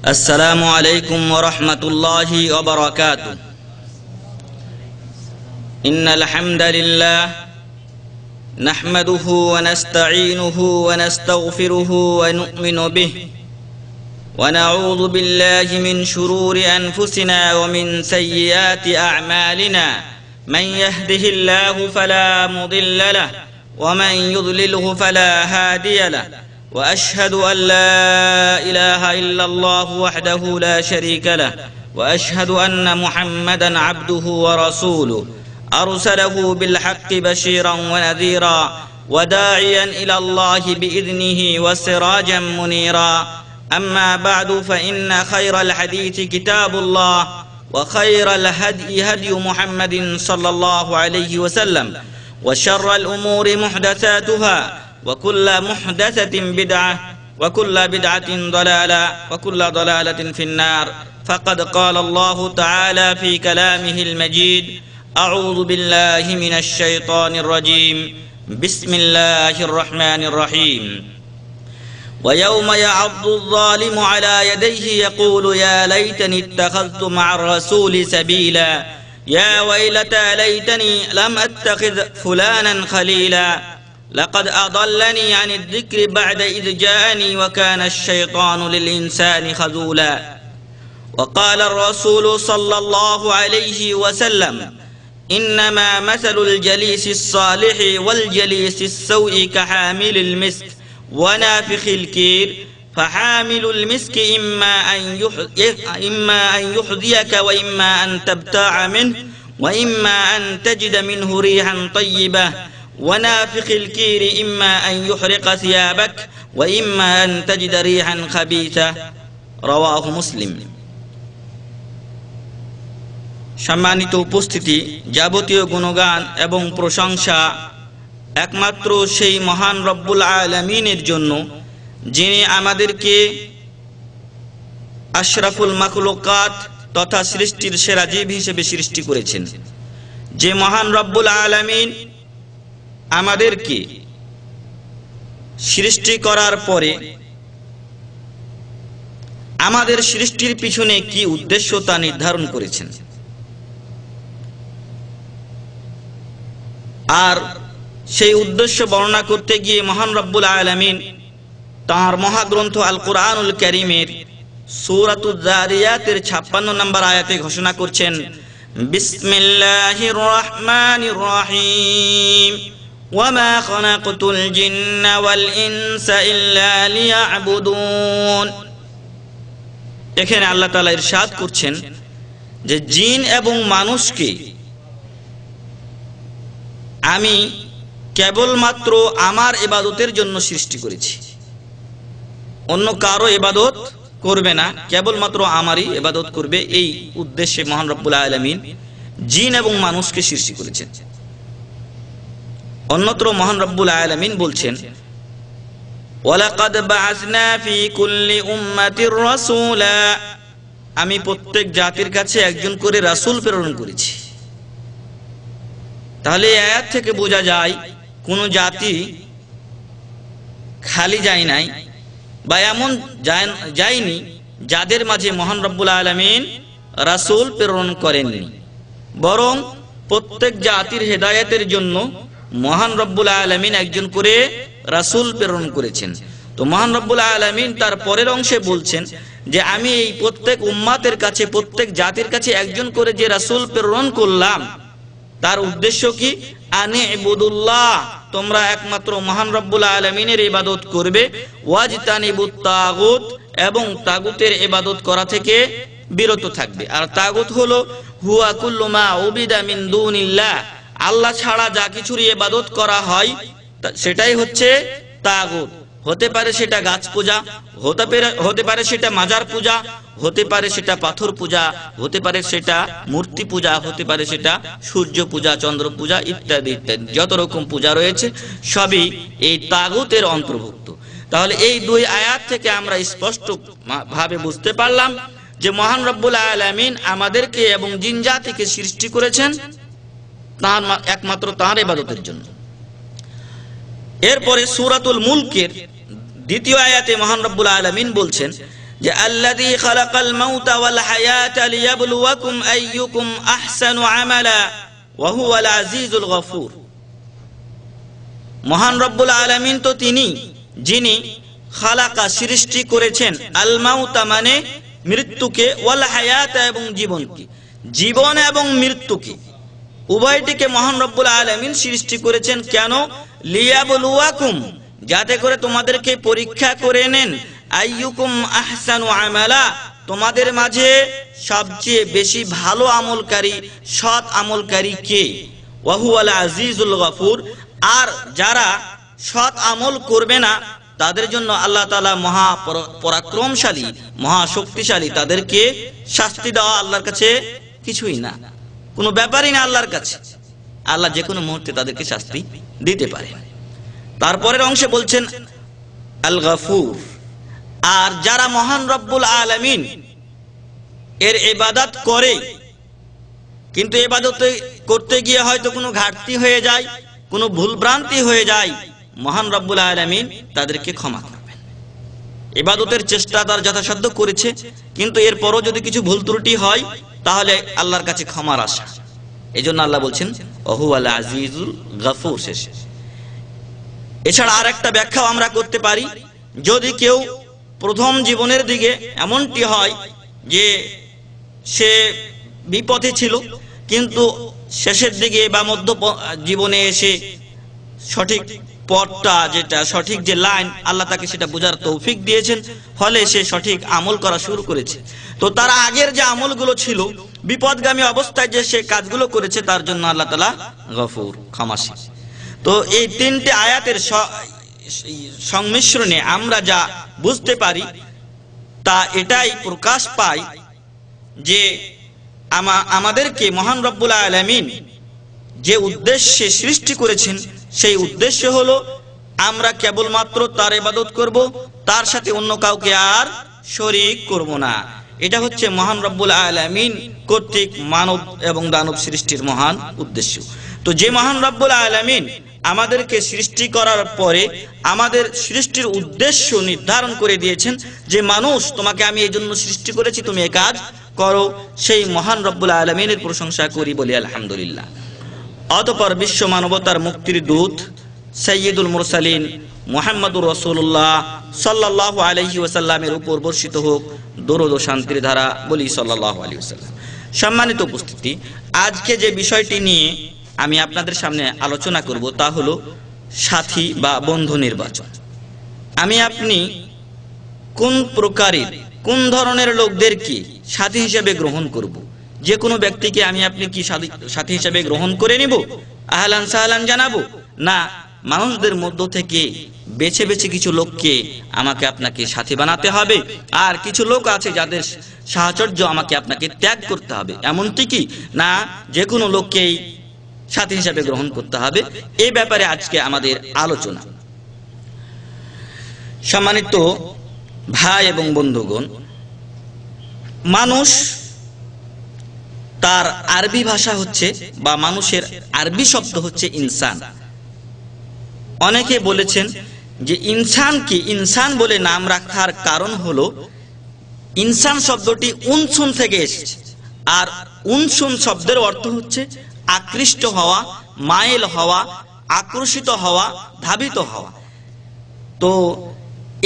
السلام عليكم ورحمة الله وبركاته. إن الحمد لله نحمده ونستعينه ونستغفره ونؤمن به ونعوذ بالله من شرور أنفسنا ومن سيئات أعمالنا. من يهده الله فلا مضل له ومن يضلله فلا هادي له، وأشهد أن لا إله إلا الله وحده لا شريك له، وأشهد أن محمدا عبده ورسوله أرسله بالحق بشيرا ونذيرا وداعيا إلى الله بإذنه وسراجا منيرا. أما بعد، فإن خير الحديث كتاب الله، وخير الهدي هدي محمد صلى الله عليه وسلم، وشر الأمور محدثاتها، وكل محدثة بدعة، وكل بدعة ضلالة، وكل ضلالة في النار. فقد قال الله تعالى في كلامه المجيد: أعوذ بالله من الشيطان الرجيم، بسم الله الرحمن الرحيم. ويوم يعض الظالم على يديه يقول يا ليتني اتخذت مع الرسول سبيلا، يا ويلتى ليتني لم أتخذ فلانا خليلا، لقد أضلني عن الذكر بعد إذ جاءني وكان الشيطان للإنسان خذولا. وقال الرسول صلى الله عليه وسلم: إنما مثل الجليس الصالح والجليس السوء كحامل المسك ونافخ الكير، فحامل المسك إما أن يحذيك وإما أن تبتاع منه وإما أن تجد منه ريحا طيبة، ونافخ الكير إما أن يحرق ثيابك وإما أن تجد ريحا خبيثة. رواه مسلم। সম্মানিত উপস্থিতি, যাবতীয় গুণগান এবং প্রশংসা একমাত্র সেই মহান রব্বুল আলামিনের জন্য, যিনি আমাদেরকে আশরাফুল মাখলুকাত তথা সৃষ্টির সেরা জীব হিসেবে সৃষ্টি করেছেন। যে মহান রব্বুল আলামিন আমাদেরকে সৃষ্টি করার পরে আমাদের সৃষ্টির পিছনে কি উদ্দেশ্য তা নির্ধারণ করেছেন। আর সেই উদ্দেশ্য বর্ণনা করতে গিয়ে মহান রব্বুল আলামিন তাঁর মহাগ্রন্থ আল কুরআনুল কারীমের সূরাতুজ যারিয়াতের 56 নম্বর আয়াতে ঘোষণা করছেন: বিসমিল্লাহির রহমানির রহিম, ওয়ামা খালাকতুল জিন্না ওয়াল ইনসা ইল্লা লিয়াবুদুন। এখানে আল্লাহ তাআলা ইরশাদ করছেন যে জিন এবং মানুষকে আমি কেবলমাত্র আমার ইবাদতের জন্য সৃষ্টি করেছি, অন্য কারো ইবাদত করবে না, কেবলমাত্র আমারই ইবাদত করবে। এই উদ্দেশ্যে মহান রব্বুল আলামিন জিন এবং মানুষকে সৃষ্টি করেছেন। অন্যত্র মহান রব্বুল আলামিন বলছেন: ওয়ালাকাদ বাআসনা ফি কুল্লি উম্মাতির রাসূলা, আমি প্রত্যেক জাতির কাছে একজন করে রাসূল প্রেরণ করেছি। তাহলে এই আয়াত থেকে বোঝা যায় কোন জাতি খালি যায় নাই বা এমন যায়নি যাদের মাঝে মহান রব্বুল আলামিন রাসূল প্রেরণ করেননি, বরং প্রত্যেক জাতির হেদায়েতের জন্য মহান রব্বুল আলামিন একজন করে রাসূল প্রেরণ করেছেন। তো মহান রব্বুল আলামিন তার পরের অংশে বলছেন যে আমি এই প্রত্যেক উম্মাতের কাছে, প্রত্যেক জাতির কাছে একজন করে যে রাসূল প্রেরণ করলাম, তার উদ্দেশ্য কি? আনি ইবুদুল্লাহ, তোমরা একমাত্র মহান রব্বুল আলামিনের ইবাদত করবে। ওয়াজতানিবুত তাগুত, এবং তাগুতের ইবাদত করা থেকে বিরত থাকবে। আর তাগুত হলো হুয়া কুল্লু মা উবিদা মিন দুনিল্লাহ, আল্লাহ ছাড়া যা কিছুর ইবাদত করা হয় সেটাই হচ্ছে তাগুত। হতে পারে সেটা গাছ পূজা, হতে পারে সেটা মাজার পূজা, হতে পারে সেটা পাথর পূজা, হতে পারে সেটা মূর্তি পূজা, হতে পারে সেটা সূর্য পূজা, চন্দ্র পূজা ইত্যাদি ইত্যাদি। যত রকম পূজা রয়েছে সবই এই তাগুতের অন্তর্ভুক্ত। তাহলে এই দুই আয়াত থেকে আমরা স্পষ্ট ভাবে বুঝতে পারলাম যে মহান রব্বুল আলামিন আমাদেরকে এবং জিন জাতিকে সৃষ্টি করেছেন তার একমাত্র তার ইবাদতের জন্য। এরপরে সূরাতুল মুলকের দ্বিতীয় আয়াতে মহান রব্বুল আলামিন বলছেন যে আল্লাযী খালাকাল মাউতা ওয়াল হায়াতা লিয়াবলুয়াকুম আইয়ুকুম আহসানু আমালা ওয়া হুয়াল আজিজুল গফুর। মহান রব্বুল আলামিন তো তিনি যিনি খালাকা সৃষ্টি করেছেন, আল মাউতা মানে মৃত্যুকে, ওয়াল হায়াতা এবং জীবনকে, জীবন এবং মৃত্যুকে উভয়টিকে মহান রব্বুল আলামিন সৃষ্টি করেছেন। কেন? লিয়াবলুয়াকুম, যাতে করে তোমাদেরকে পরীক্ষা করে নেন, আইয়ুকুম আহসানু আমালা, তোমাদের মাঝে সবচেয়ে বেশি ভালো আমলকারী, সৎ আমলকারী কে, ওয়া হুয়াল আজিজুল গফুর। আর যারা সৎ আমল করবে না তাদের জন্য আল্লাহ তাআলা মহা পরাক্রমশালী, মহা শক্তিশালী, তাদেরকে শাস্তি দেওয়া আল্লাহর কাছে কিছুই না, কোনো ব্যাপারই না আল্লাহর কাছে। আল্লাহ যে কোনো মুহূর্তে তাদেরকে শাস্তি দিতে পারে। তারপরের অংশে বলছেন আল গফুর। আর যারা মহান রব্বুল আলামিন এর ইবাদত করে, কিন্তু ইবাদত করতে গিয়ে হয়তো কোনো ঘাটতি হয়ে যায়, কোনো ভুলভ্রান্তি হয়ে যায়, মহান রব্বুল আলামিন তাদেরকে ক্ষমা করবেন। ইবাদতের চেষ্টা তার যথাসাধ্য করেছে, কিন্তু এরপরও যদি কিছু ভুল ত্রুটি হয় তাহলে আল্লাহর কাছে ক্ষমার আশা। এই জন্য আল্লাহ বলছেন ওহুয়াল আজিজুল গফুর শেষে। এছাড়া আর একটা ব্যাখ্যাও আমরা করতে পারি, যদি কেউ প্রথম জীবনের দিকে এমনটি হয় যে সে বিপথে ছিল, কিন্তু শেষের দিকে বা মধ্য জীবনে এসে সঠিক পথটা, যেটা সঠিক যে লাইন, আল্লাহ তাকে সেটা বোঝার তৌফিক দিয়েছেন, ফলে সে সঠিক আমল করা শুরু করেছে। তো তার আগের যে আমলগুলো ছিল, বিপদগামী অবস্থায় যে সে কাজগুলো করেছে, তার জন্য আল্লাহ তাআলা গফুর, ক্ষমাশীল। তো এই তিনটে আয়াতের সংমিশ্রণে আমরা যা বুঝতে পারি তা এটাই প্রকাশ পায় যে আমাদেরকে মহান রব্বুল আলামিন যে উদ্দেশ্যে সৃষ্টি করেছেন, সেই উদ্দেশ্য হলো আমরা কেবলমাত্র তার ইবাদত করব, তার সাথে অন্য কাউকে আর শরীক করব না। এটা হচ্ছে মহান রব্বুল আলামিন কর্তৃক মানব এবং দানব সৃষ্টির মহান উদ্দেশ্য। তো যে মহান রব্বুল আলামিন আমাদেরকে সৃষ্টি করার পরে আমাদের সৃষ্টির উদ্দেশ্য নির্ধারণ করে দিয়েছেন যে মানুষ, তোমাকে আমি এই জন্য সৃষ্টি করেছি, তুমি এই কাজ করো, সেই মহান রব্বুল আলামিনের প্রশংসা করি, বলি আলহামদুলিল্লাহ। অতঃপর বিশ্ব মানবতার মুক্তির দূত সাইয়্যিদুল মুরসালিন মুহাম্মদুর রাসূলুল্লাহ সাল্লাল্লাহু আলাইহি ওয়াসাল্লামের উপর বর্ষিত হোক দরুদ ও শান্তির ধারা, বলি সাল্লাল্লাহু আলাইহি ওয়াসাল্লাম। সম্মানিত উপস্থিতি, আজকে যে বিষয়টি নিয়ে আমি আপনাদের সামনে আলোচনা করব তা হলো সাথী বা বন্ধু নির্বাচন। আমি আপনি কোন প্রকারের, কোন ধরনের লোকদেরকে সাথী হিসেবে গ্রহণ করব? যে কোনো ব্যক্তিকে আমি আপনি কি সাথী হিসেবে গ্রহণ করে নিব, আহলান সাহলান জানাবো? না, মানুষদের মধ্য থেকে বেছে বেছে কিছু লোককে আমাকে আপনাকে সাথী বানাতে হবে, আর কিছু লোক আছে যাদের সাহচর্য আমাকে আপনাকে ত্যাগ করতে হবে। এমনটি কি না, যে কোনো লোককেই সাথী হিসেবে গ্রহণ করতে হবে? এই ব্যাপারে আজকে আমাদের আলোচনা। সম্মানিত ভাই এবং বন্ধুগণ, মানুষ তার আরবি ভাষা হচ্ছে, বা মানুষের আরবি শব্দ হচ্ছে ইনসান। অনেকে বলেছেন যে ইনসানকে ইনসান বলে নাম রাখার কারণ হলো ইনসান শব্দটি উনসুন থেকে এসেছে, আর উনসুন শব্দের অর্থ হচ্ছে আকৃষ্ট হওয়া, মাইল হওয়া, আকর্ষিত হওয়া, ধাবিত হওয়া। তো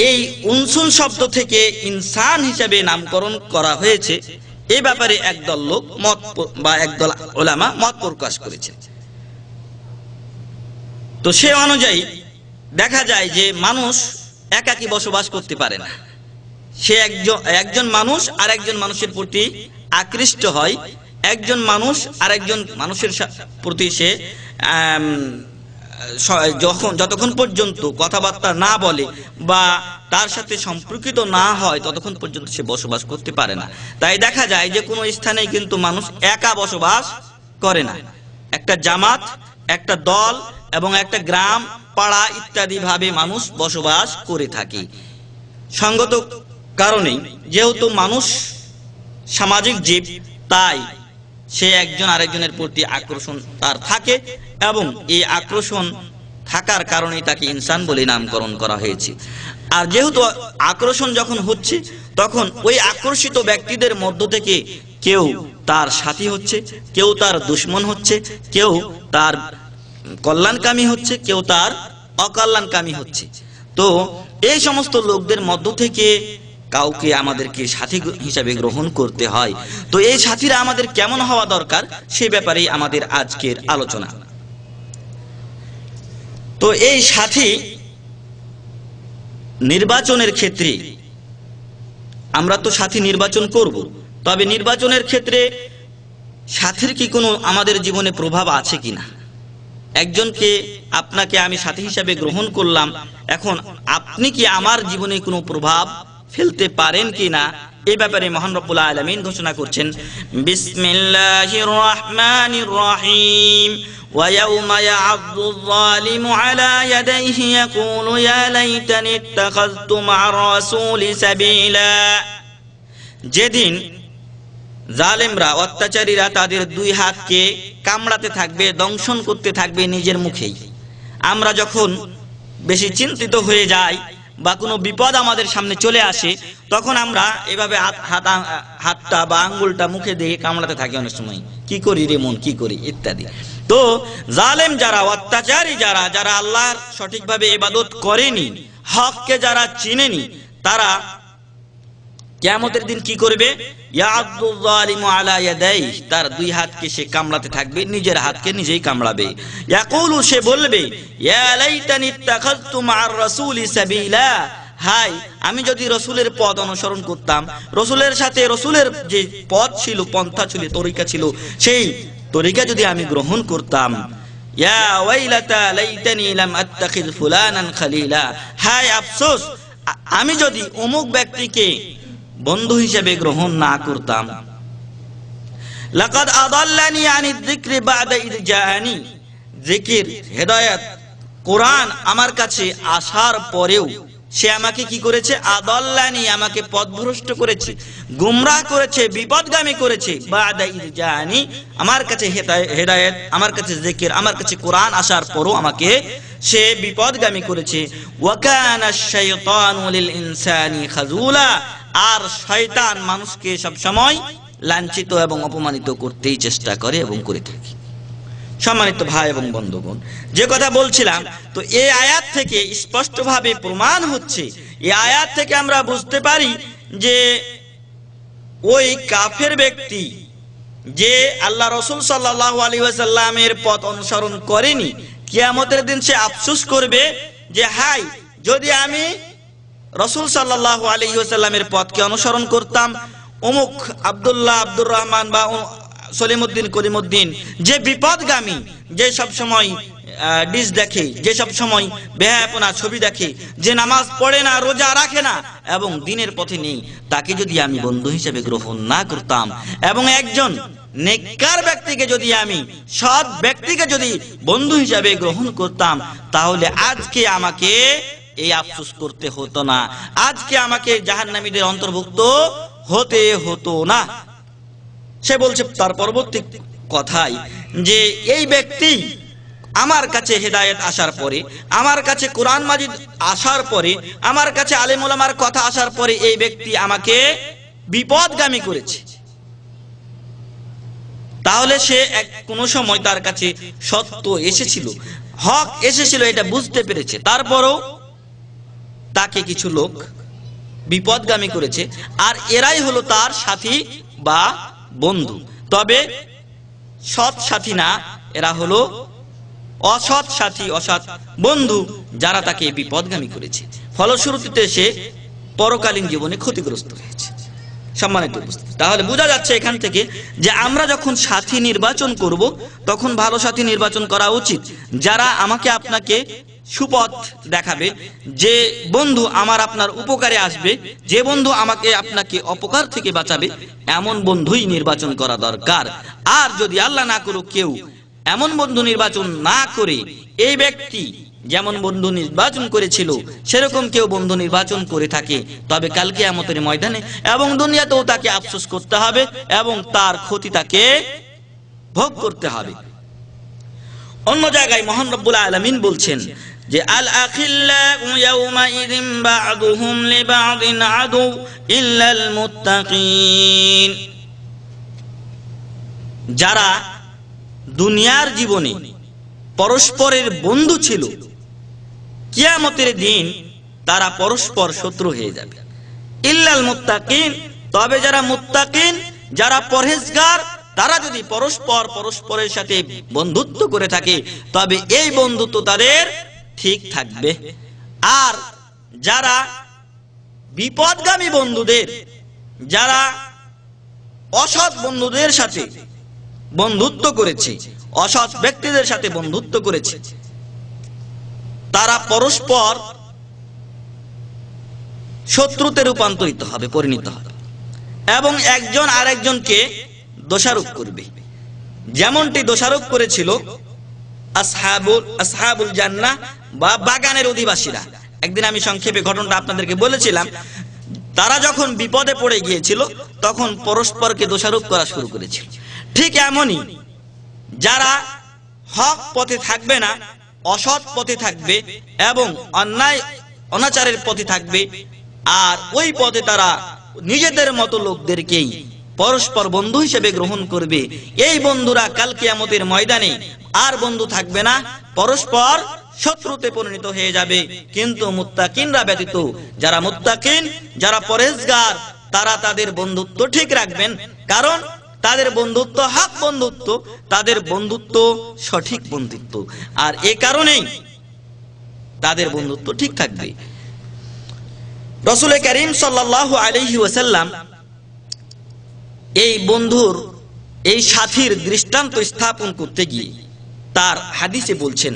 এই উনসুন শব্দ থেকে ইনসান হিসেবে নামকরণ করা হয়েছে, এই ব্যাপারে একদল লোক মত বা একদল উলামা মত প্রকাশ করেছে। তো সে অনুযায়ী দেখা যায় যে মানুষ একাকী বসবাস করতে পারে না। সে একজন মানুষ আর একজন মানুষের প্রতি আকৃষ্ট হয়, একজন মানুষ আর একজন মানুষের প্রতি সে যতক্ষণ পর্যন্ত কথাবার্তা না বলে বা তার সাথে সম্পর্কিত না হয় ততক্ষণ পর্যন্ত সে বসবাস করতে পারে না। তাই দেখা যায় যে কোনো স্থানে কিন্তু মানুষ একা বসবাস করে না, একটা জামাত, একটা দল এবং একটা গ্রাম, পাড়া ইত্যাদি ভাবে মানুষ বসবাস করে থাকে। সঙ্গত কারণেই, যেহেতু মানুষ সামাজিক জীব, তাই সে একজন আরেকজনের প্রতি আকর্ষণ তার থাকে, এবং এই আকর্ষণ থাকার কারণেই তাকে ইনসান বলে নামকরণ করা হয়েছে। আর যেহেতু আকর্ষণ যখন হচ্ছে, তখন ওই আকর্ষিত ব্যক্তিদের মধ্য থেকে কেউ তার সাথী হচ্ছে, কেউ তার দুশমন হচ্ছে, কেউ তার কল্যাণকামী হচ্ছে, কেউ তার অকল্যাণকামী হচ্ছে। তো এই সমস্ত লোকদের মধ্য থেকে কাউকে আমাদেরকে সাথী হিসাবে গ্রহণ করতে হয়। তো এই সাথীরা আমাদের কেমন হওয়া দরকার সে ব্যাপারেই আমাদের আজকের আলোচনা। তো এই সাথী নির্বাচনের ক্ষেত্রে আমরা তো সাথী নির্বাচন করব, তবে নির্বাচনের ক্ষেত্রে সাথীর কি কোনো আমাদের জীবনে প্রভাব আছে কিনা? একজনকে আপনাকে আমি সাথী হিসাবে গ্রহণ করলাম, এখন আপনি কি আমার জীবনে কোনো প্রভাব ফেলতে পারেন কিনা এই ব্যাপারে মহান রব্বুল আলামিন ঘোষণা করছেন, বিসমিল্লাহির রাহমানির রহিম, ওয়া ইয়াউমা ইয়া'আদ্দুয যালিমু আলা ইয়াদাইহি ইয়াকুলু ইয়া লাইতানি ইত্তাখাযতু মা'আর রাসূলি সাবিলা। যেদিন জালেমরা, অত্যাচারীরা তাদের দুই হাতকে কামড়াতে থাকবে, দংশন করতে থাকবে নিজের মুখেই। আমরা যখন বেশি চিন্তিত হয়ে যাই বা কোনো বিপদ আমাদের সামনে চলে আসে, তখন আমরা এভাবে হাতটা বা আঙ্গুলটা মুখে দিয়ে কামড়াতে থাকি। অনেক সময় কি করি রে মন, কি করি ইত্যাদি। তো জালেম যারা, অত্যাচারী যারা, যারা আল্লাহর সঠিকভাবে ইবাদত করেনি, হককে যারা চিনেনি, তারা কিয়ামতের দিন কি করবে? ইয়া'আদ্দু যালিমু আলা ইয়াদাইহি, তার দুই হাতকে সে কামড়াতে থাকবে, নিজের হাতকে নিজেই কামড়াবে। ইয়াকুলু, সে বলবে, ইয়া লাইতানি ইত্তাখাযতু মা'আর রাসূলি সাবিলা, হাই আমি যদি রসুলের পথ অনুসরণ করতাম, রসুলের সাথে রসুলের যে পথ ছিল, পন্থা ছিল, তরিকা ছিল, সেই তরিকা যদি আমি গ্রহণ করতাম। ইয়া ওয়াইলাতা লাইতানি লাম আত্তাখিয ফুলানান খালিলা, হাই আফসোস আমি যদি অমুক ব্যক্তিকে বন্ধু হিসেবে গ্রহণ না করতাম। লাকাদ আদাল্লানি আনিয যিকরি বা'দা ইয জাআনি, জিকির, হেদায়েত, কোরআন আমার কাছে আসার পরেও সে আমাকে কি করেছে? আদাল্লানি, আমাকে পথভ্রষ্ট করেছে, গুমরাহ করেছে, বিপদগামী করেছে। বা'দা ইয জাআনি, আমার কাছে হেদায়েত, আমার কাছে জিকির, আমার কাছে কোরআন আসার পরও আমাকে সে বিপদগামী করেছে। ওয়া কানা আশ-শাইতানু লিল ইনসানি খাযুলা, আর শয়তান মানুষকে সব সময় লাঞ্ছিত এবং অপমানিত করতেই চেষ্টা করে এবং করে থাকে। সম্মানিত ভাই এবং বন্ধুগণ, যে কথা বলছিলাম, তো এই আয়াত থেকে স্পষ্টভাবে প্রমাণ হচ্ছে, এই আয়াত থেকে আমরা বুঝতে পারি যে ওই কাফের ব্যক্তি যে আল্লাহ রাসূল সাল্লাল্লাহু আলাইহি ওয়াসাল্লামের পথ অনুসরণ করেনি, কিয়ামতের দিন সে আফসোস করবে যে হাই যদি আমি রাসূল সাল্লাল্লাহু আলাইহি ওয়াসাল্লামের পথকে অনুসরণ করতাম, অমুক আব্দুল্লাহ, আব্দুর রহমান বা সলিমউদ্দিন, কলিমউদ্দিন, যে বিপদগামী, যে সব সময় ডিস দেখে, যে সব সময় বেহায়াপনা ছবি দেখে, যে নামাজ পড়ে না, রোজা রাখে না এবং দিনের পথে নেই, তাকে যদি আমি বন্ধু হিসেবে গ্রহণ না করতাম এবং একজন নেককার ব্যক্তিকে যদি আমি, সৎ ব্যক্তিকে যদি বন্ধু হিসেবে গ্রহণ করতাম, তাহলে আজকে আমাকে এই আফসোস করতে হতো না, আজকে আমাকে জাহান্নামীদের অন্তর্ভুক্ত হতে হতো না। সে বলছে তার পরবর্তী কথাই যে এই ব্যক্তি আমার কাছে হেদায়েত আসার পরে, আমার কাছে কোরআন মাজিদ আসার পরে, আমার কাছে আলেম ওলামার কথা আসার পরে এই ব্যক্তি আমাকে বিপদগামী করেছে। তাহলে সে কোন সময় তার কাছে সত্য এসেছিল, হক এসেছিল, এটা বুঝতে পেরেছে, তারপরও তাকে কিছু লোক বিপদগামী করেছে, আর এরাই হলো তার সাথী বা বন্ধু। তবে সৎ সাথী না, এরা হলো অসৎ সাথী, অসৎ বন্ধু, যারা তাকে বিপদগামী করেছে। ফলশ্রুতিতে সে পরকালীন জীবনে ক্ষতিগ্রস্ত হয়েছে। সম্মানিত উপস্থিতি, তাহলে বোঝা যাচ্ছে এখান থেকে যে আমরা যখন সাথী নির্বাচন করব, তখন ভালো সাথী নির্বাচন করা উচিত, যারা আমাকে আপনাকে সুপথ দেখাবে, যে বন্ধু আমার আপনার উপকারে আসবে, যে বন্ধু আমাকে আপনাকে অপকার থেকে বাঁচাবে, এমন বন্ধুই নির্বাচন করা দরকার। আর যদি আল্লাহ না করুক কেউ এমন বন্ধু নির্বাচন না করে, এই ব্যক্তি যেমন বন্ধু নির্বাচন করেছিল সেরকম কেউ বন্ধু নির্বাচন করে থাকে, তবে কাল কিয়ামতের ময়দানে এবং দুনিয়াতেও তাকে আফসোস করতে হবে এবং তার ক্ষতি তাকে ভোগ করতে হবে। অন্য জায়গায় মহান রব্বুল আলামিন বলছেন, যে আল আখিল্লাউ ইয়াউমাইযিন বা'দুহুম লিবা'দিন আদু ইল্লাল মুত্তাকিন। যারা দুনিয়ার জীবনে পরস্পরের বন্ধু ছিল, কিয়ামতের দিন তারা পরস্পর শত্রু হয়ে যাবে। ইল্লাল মুত্তাকিন, তবে যারা মুত্তাকিন, যারা পরহেজগার, তারা যদি পরস্পরের সাথে বন্ধুত্ব করে থাকে তবে এই বন্ধুত্ব তাদের ঠিক থাকবে। আর যারা বিপদগামী বন্ধুদের, যারা অসৎ বন্ধুদের সাথে বন্ধুত্ব করেছে, অসৎ ব্যক্তিদের সাথে বন্ধুত্ব করেছে, তারা পরস্পর শত্রুতে রূপান্তরিত হবে, পরিণত হবে এবং একজন আরেকজনকে দোষারোপ করবে। যেমনটি দোষারোপ করেছিল আসহাবুল জান্নাহ বা বাগানের অধিবাসীরা। একদিন আমি সংক্ষেপে ঘটনাটা আপনাদেরকে বলেছিলাম। তারা যখন বিপদে পড়ে গিয়েছিল তখন পরস্পরকে দোষারোপ করা শুরু করেছিল। ঠিক এমনই যারা হক পথে থাকবে না, অসৎ পথে থাকবে এবং অন্যায় অনাচারের পথে থাকবে, আর ওই পথে তারা নিজেদের মতো লোকদেরকেই পরস্পর বন্ধু হিসেবে গ্রহণ করবে, এই বন্ধুরা কাল কিয়ামতের ময়দানে আর বন্ধু থাকবে না, পরস্পর শত্রুতে পরিণত হয়ে যাবে। কিন্তু মুত্তাকিনরা ব্যতীত, যারা মুত্তাকিন, যারা পরহেজগার, তারা তাদের বন্ধুত্ব ঠিক রাখবেন, কারণ তাদের বন্ধুত্ব হক বন্ধুত্ব, তাদের বন্ধুত্ব সঠিক বন্ধুত্ব, আর এ কারণেই তাদের বন্ধুত্ব ঠিক থাকবে। রাসূল করিম সাল্লাল্লাহু আলাইহি ওয়াসাল্লাম এই বন্ধুর, এই সাথীর দৃষ্টান্ত স্থাপন করতে গিয়ে তার হাদিসে বলছেন,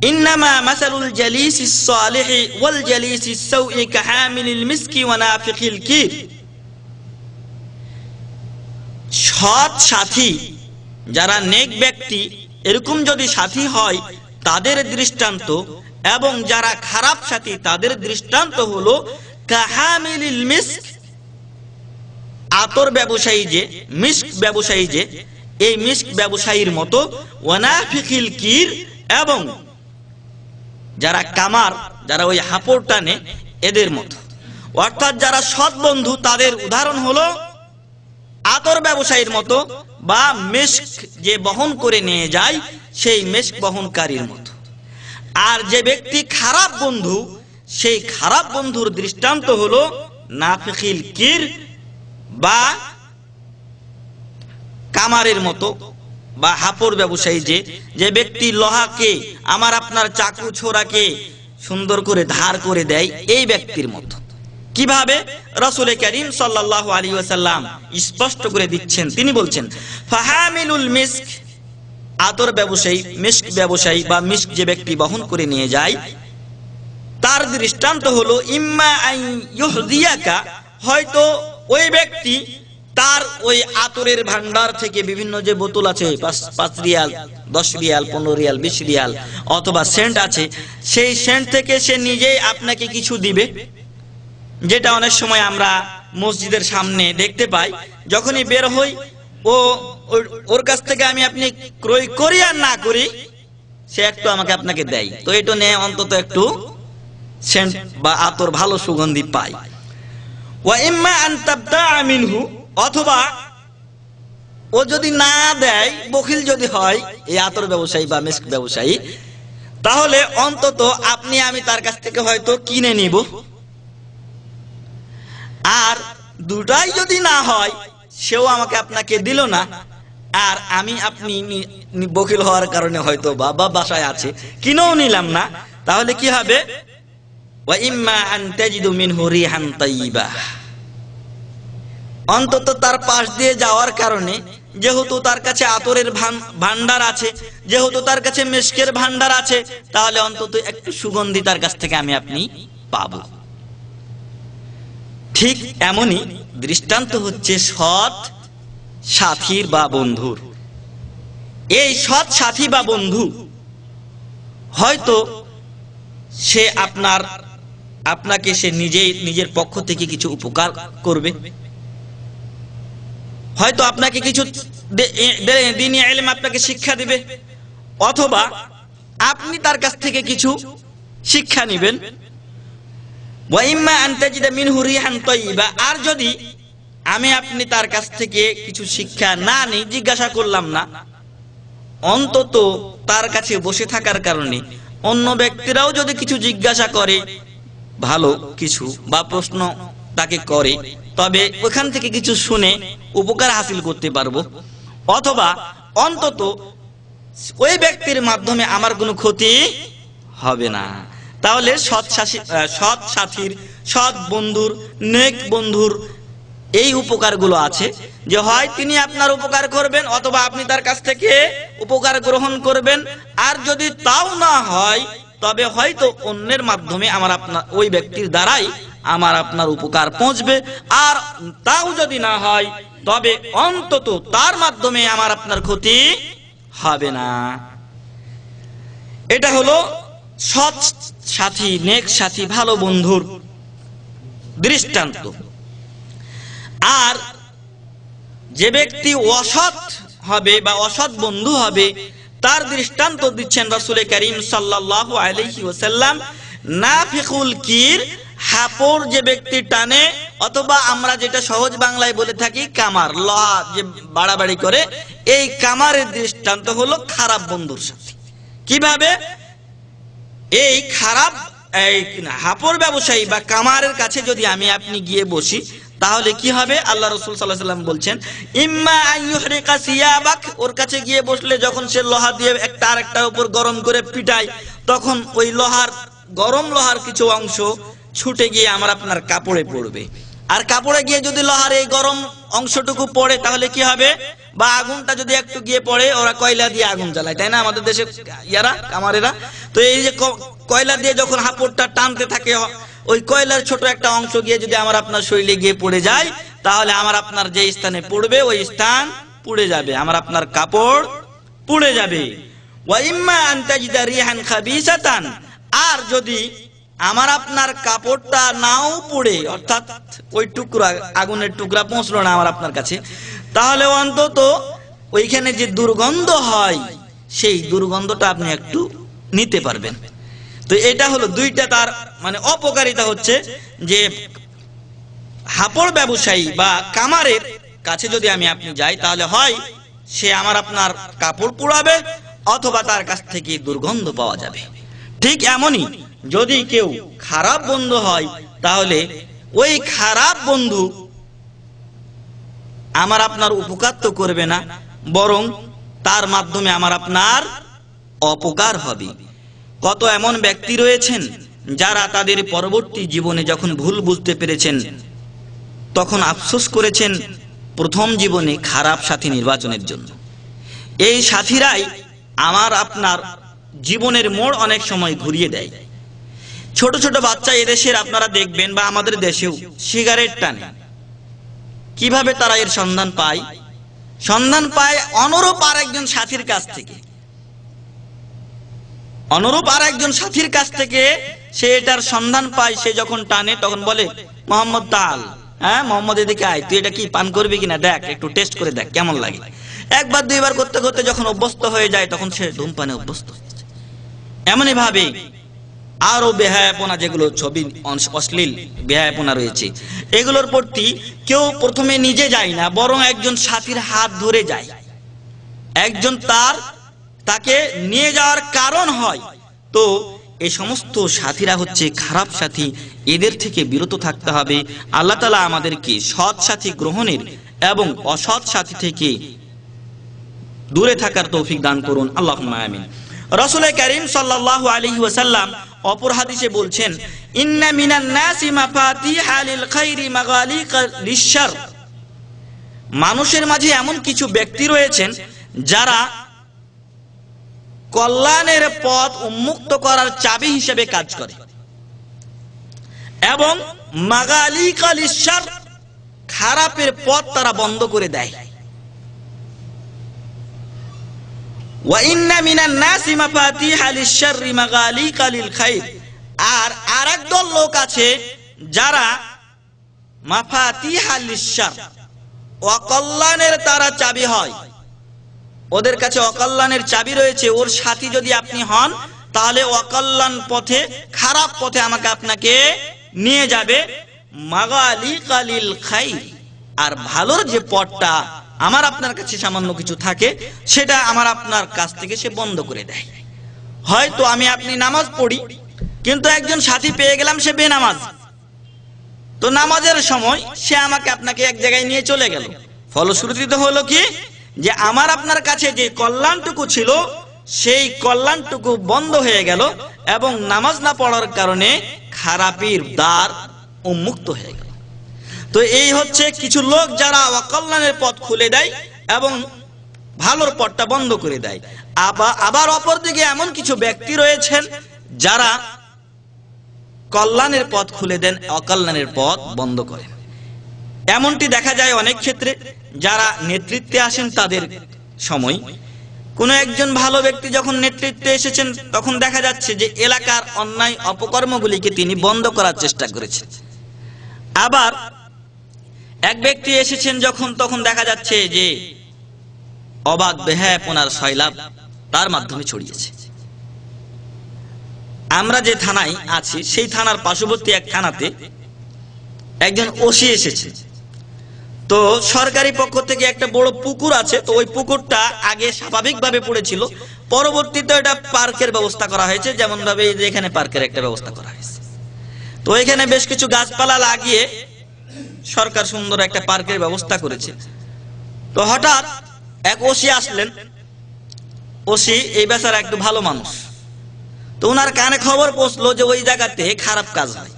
ইন্নামা মাসালুল জালিসিস সালিহি ওয়াল জালিসিস সাউই কাহামিলিল মিসকি ওয়া নাফিকিল কির। সৎ সাথী, যারা নেক ব্যক্তি, এরকম যদি সাথী হয় তাদের দৃষ্টান্ত, এবং যারা খারাপ সাথী তাদের দৃষ্টান্ত হলো কাহামিলিল মিস্ক, আতর ব্যবসায়ী যে, মিস্ক ব্যবসায়ী যে, এই মিস্ক ব্যবসায়ীর মতো, ওয়ানাফিকিল কির, এবং যারা কামার, যারা ওই হাপড় টানে, এদের মতো। অর্থাৎ যারা সৎ বন্ধু তাদের উদাহরণ হলো আতর ব্যবসায়ীর মতো, বা মিস্ক যে বহন করে নিয়ে যায় সেই মিস্ক বহনকারীর মতো। আর যে ব্যক্তি খারাপ বন্ধু, সেই খারাপ বন্ধুর দৃষ্টান্ত হলো নাফিকিল কির বা কামারের মতো, বা হাপড় ব্যবসায়ী যে ব্যক্তি লোহাকে, আমার আপনার চাকু ছোড়াকে সুন্দর করে ধার করে দেয়, এই ব্যক্তির মতো। কিভাবে? রাসূল করিম সাল্লাল্লাহু আলাইহি ওয়াসাল্লাম স্পষ্ট করে দিচ্ছেন। তিনি বলছেন, ফাহামিলুল মিস্ক, আতর ব্যবসায়ী, মিস্ক ব্যবসায়ী বা মিস্ক যে ব্যক্তি বহন করে নিয়ে যায়, তার দৃষ্টান্ত হলো ইম্মা আন ইউহদিয়াকা, হয়তো ওই ব্যক্তি তার ওই আতরের ভান্ডার থেকে বিভিন্ন যে বোতল আছে, 5 রিয়াল, 10 রিয়াল, 15 রিয়াল, 20 রিয়াল, অথবা সেন্ট আছে, সেই সেন্ট থেকে সে নিজেই আপনাকে কিছু দিবে, যেটা অনেক সময় আমরা মসজিদের সামনে দেখতে পাই। যখনই বের হই ওর কাছ থেকে আমি আপনি ক্রয় করি আর না করি, সে একটু আমাকে আপনাকে দেয়, তো এটা নিয়ে অন্তত একটু সেন্ট বা আতর ভালো সুগন্ধি পাই। ওয়া ইম্মা আন তাবতাআ মিনহু, অথবা ও যদি না দেয়, বখিল যদি হয় এই আতর ব্যবসায়ী বা মিস্ক ব্যবসায়ী, তাহলে অন্তত আপনি আমি তার কাছ থেকে হয়তো কিনে নিব। আর দুটাই যদি না হয়, সেও আমাকে আপনাকে দিল না, আর আমি আপনি বখিল হওয়ার কারণে হয়তো বাবা বাসায় আছে, কিনেও নিলাম না, তাহলে কি হবে? ওয়া ইম্মা আন তাজিদু মিনহু রিহান তাইয়্যিবা, অন্তত তার পাশ দিয়ে যাওয়ার কারণে, যেহেতু তার কাছে আতরের ভান্ডার আছে, যেহেতু তার কাছে মিস্কের ভান্ডার আছে, তাহলে অন্তত একটু সুগন্ধি তার কাছ থেকে আমি আপনি পাবো। ঠিক এমনই দৃষ্টান্ত হচ্ছে সৎ সাথীর বা বন্ধুর। এই সৎ সাথী বা বন্ধু হয়তো সে আপনাকে সে নিজের পক্ষ থেকে কিছু উপকার করবে, হয়তো আপনাকে কিছু দ্বীনি ইলম আপনাকে শিক্ষা দিবে, অথবা আপনি তার কাছ থেকে কিছু শিক্ষা নেবেন। ওয়া ইম্মা আন তাজিদা মিনহু রিহান তাইয়্যিবা, আর যদি আমি আপনি তার কাছ থেকে কিছু শিক্ষা না নিই, জিজ্ঞাসা করলাম না, অন্তত তার কাছে বসে থাকার কারণে অন্য ব্যক্তিরাও যদি কিছু জিজ্ঞাসা করে ভালো কিছু বা প্রশ্ন তাকে করে, তবে ওখান থেকে কিছু শুনে উপকার হাসিল করতে পারবো, অথবা অন্তত ওই ব্যক্তির মাধ্যমে আমার কোনো ক্ষতি হবে না। তাহলে সৎ সাথীর, সৎ বন্ধুর, নেক বন্ধুর এই উপকারগুলো আছে যে হয় তিনি আপনার উপকার করবেন অথবা আপনি তার কাছ থেকে উপকার গ্রহণ করবেন, আর যদি তাও না হয় তবে হয়তো অন্যের মাধ্যমে আমার আপনার ওই ব্যক্তির দ্বারাই আমার আপনার উপকার পৌঁছবে, আর তাও যদি না হয় তবে অন্তত তার মাধ্যমে আমার আপনার ক্ষতি হবে না। এটা হলো সৎ সাথী, নেক সাথী, ভালো বন্ধুর দৃষ্টান্ত। আর যে ব্যক্তি অসৎ হবে বা অসৎ বন্ধু হবে তার দৃষ্টান্ত দিচ্ছেন রাসূল করিম সাল্লাল্লাহু আলাইহি ওয়াসাল্লাম, নাফিকুল কির, হাপড় যে ব্যক্তি টানে, অথবা আমরা যেটা সহজ বাংলায় বলে থাকি কামার, লোহা যে বাড়াবাড়ি করে, এই কামারের দৃষ্টান্ত হলো খারাপ বন্ধুর সাথে। কিভাবে? এই খারাপ হাপড় ব্যবসায়ী বা কামারের কাছে যদি আমি আপনি গিয়ে বসি তাহলে কি হবে? আল্লাহ রাসূল সাল্লাল্লাহু আলাইহি ওয়াসাল্লাম বলছেন, ইম্মা আন ইউহরিকা সিয়াবাক, ওর কাছে গিয়ে বসলে যখন সে লোহা দিয়ে একটা আরেকটার উপর গরম করে পিটায়, তখন ওই গরম লোহার কিছু অংশ ছুটে গিয়ে আমার আপনার কাপড়ে পড়বে, আর কাপড়ে গিয়ে যদি লোহার এই গরম অংশটুকু পড়ে তাহলে কি হবে? বা আগুনটা যদি একটু গিয়ে পড়ে, ওরা কয়লা দিয়ে আগুন জ্বালায়, তাই না আমাদের দেশে কামারেরা? তো এই যে কয়লা দিয়ে যখন হাপড়টা টানতে থাকে, ওই কয়লার ছোট একটা অংশ গিয়ে যদি আমার আপনার শরীরে গিয়ে পড়ে যায় তাহলে আমার আপনার যে স্থানে পড়বে ওই স্থান পুড়ে যাবে, আমার আপনার কাপড় পুড়ে যাবে। ওয়া ইম্মা আন তাজিদা রিহান খাবিসাতান, আর যদি আমার আপনার কাপড়টা নাও পুড়ে, অর্থাৎ ওই টুকরা আগুনের টুকরা পৌঁছলো না আমার আপনার কাছে, তাহলে অন্তত ওইখানে যে দুর্গন্ধ হয় সেই দুর্গন্ধটা আপনি একটু নিতে পারবেন। তো এটা হলো দুইটা তার মানে অপকারিতা হচ্ছে যে হাপড় ব্যবসায়ী বা কামারের কাছে যদি আমি আপনি যাই তাহলে হয় সে আমার আপনার কাপড় পুড়াবে অথবা তার কাছ থেকে দুর্গন্ধ পাওয়া যাবে। ঠিক এমনই যদি কেউ খারাপ বন্ধু হয় তাহলে ওই খারাপ বন্ধু আমার আপনার উপকার তো করবে না, বরং তার মাধ্যমে আমার আপনার অপকার হবে। কত এমন ব্যক্তি রয়েছেন যারা তাদের পরবর্তী জীবনে যখন ভুল বুঝতে পেরেছেন তখন আফসোস করেছেন প্রথম জীবনে খারাপ সাথী নির্বাচনের জন্য। এই সাথীরাই আমার আপনার জীবনের মোড় অনেক সময় ঘুরিয়ে দেয়। ছোট ছোট বাচ্চা এদেশের আপনারা দেখবেন বা আমাদের দেশেও সিগারেট টানে, কিভাবে তারা এর সন্ধান পায়? সন্ধান পায় অনুরূপ আর একজন সাথীর কাছ থেকে। অনুরূপ আর একজন সাথীর কাছ থেকে সে এটার সন্ধান পায়। সে যখন টানে তখন বলে, মোহাম্মদ তাল, হ্যাঁ মোহাম্মদ এদিকে আয়, তুই এটা কি পান করবি কিনা দেখ, একটু টেস্ট করে দেখ কেমন লাগে। একবার দুইবার করতে করতে যখন অভ্যস্ত হয়ে যায় তখন সে ধূমপানে অভ্যস্ত। এমনই ভাবে আরো বেহায়াপনা, যেগুলো ছবি অশ্লীল বেহায়াপনা রয়েছে, এগুলোর প্রতি কেউ প্রথমে নিজে যায় না, বরং একজন সাথীর হাত ধরে যায়, একজন তাকে নিয়ে যাওয়ার কারণ হয়। তো এই সমস্ত সাথীরা হচ্ছে খারাপ সাথী, এদের থেকে বিরত থাকতে হবে। আল্লাহ তাআলা আমাদেরকে সৎ সাথী গ্রহণের এবং অসৎ সাথী থেকে দূরে থাকার তৌফিক দান করুন, আল্লাহুম্মা আমিন। রাসূল কারীম সাল্লাল্লাহু আলাইহি ওয়াসাল্লাম অপর হাদিসে বলছেন, ইন্না মিনান নাসি মাফাতিহা লিল খাইরি মাগালিকা লিশ-শার, মানুষের মাঝে এমন কিছু ব্যক্তি রয়েছেন যারা কল্যাণের পথ উন্মুক্ত করার চাবি হিসেবে কাজ করে, এবং মাগালিকা লিশ-শার, খারাপের পথ তারা বন্ধ করে দেয়। ওয়া ইন্না মিনান নাসি মাফাতিহা লিশ-শাররি মাগালিকা লিল খাইর, আর আরেকদল লোক আছে যারা মাফাতিহা লিশ-শার, অকল্যাণের তারা চাবি হয়, ওদের কাছে অকল্যাণের চাবি রয়েছে, ওর সাথী যদি আপনি হন তাহলে অকল্যাণ পথে, খারাপ পথে আমাকে আপনাকে নিয়ে যাবে। মাগালিকালিল খাইর, আর ভালোর যে পথটা আমার আপনার কাছে সামান্য কিছু থাকে সেটা আমার আপনার কাছ থেকে সে বন্ধ করে দেয়। হয়তো আমি আপনি নামাজ পড়ি, কিন্তু একজন সাথী পেয়ে গেলাম সে বেনামাজ, তো নামাজের সময় সে আমাকে আপনাকে এক জায়গায় নিয়ে চলে গেল। ফলশ্রুতিতে হলো কি, যে আমার আপনার কাছে যে কল্যাণটুকু ছিল সেই কল্যাণটুকু বন্ধ হয়ে গেল, এবং নামাজ না পড়ার কারণে খারাপির দ্বার উন্মুক্ত হয়ে গেল। তো এই হচ্ছে কিছু লোক যারা অকল্যাণের পথ খুলে দেয় এবং ভালোর পথটা বন্ধ করে দেয়। আবার অপরদিকে এমন কিছু ব্যক্তি রয়েছেন যারা কল্যাণের পথ খুলে দেন, অকল্যাণের পথ বন্ধ করেন। এমনটি দেখা যায় অনেক ক্ষেত্রে। যারা নেতৃত্বে আসেন তাদের সময়, কোন একজন ভালো ব্যক্তি যখন নেতৃত্বে এসেছেন তখন দেখা যাচ্ছে যে এলাকার অন্যায় অপকর্মগুলিকে তিনি বন্ধ করার চেষ্টা করেছেন। আবার এক ব্যক্তি এসেছেন যখন, তখন দেখা যাচ্ছে যে অবাধ বেহায়াপনার সয়লাব তার মাধ্যমে ছড়িয়েছে। আমরা যে থানায় আছি সেই থানার পার্শ্ববর্তী এক থানাতে একজন ওসি এসেছে। তো সরকারি পক্ষ থেকে একটা বড় পুকুর আছে, তো ওই পুকুরটা আগে স্বাভাবিকভাবে পড়েছিল, পরবর্তীতে এটা পার্কের ব্যবস্থা করা হয়েছে, যেমন ভাবে এখানে পার্কের একটা ব্যবস্থা করা হয়েছে। তো এখানে বেশ কিছু গাছপালা লাগিয়ে সরকার সুন্দর একটা পার্কের ব্যবস্থা করেছে। তো হঠাৎ এক ওসি আসলেন। ওসি এই বেচারা একটু ভালো মানুষ, তো ওনার কানে খবর পৌঁছলো যে ওই জায়গাতে খারাপ কাজ হয়।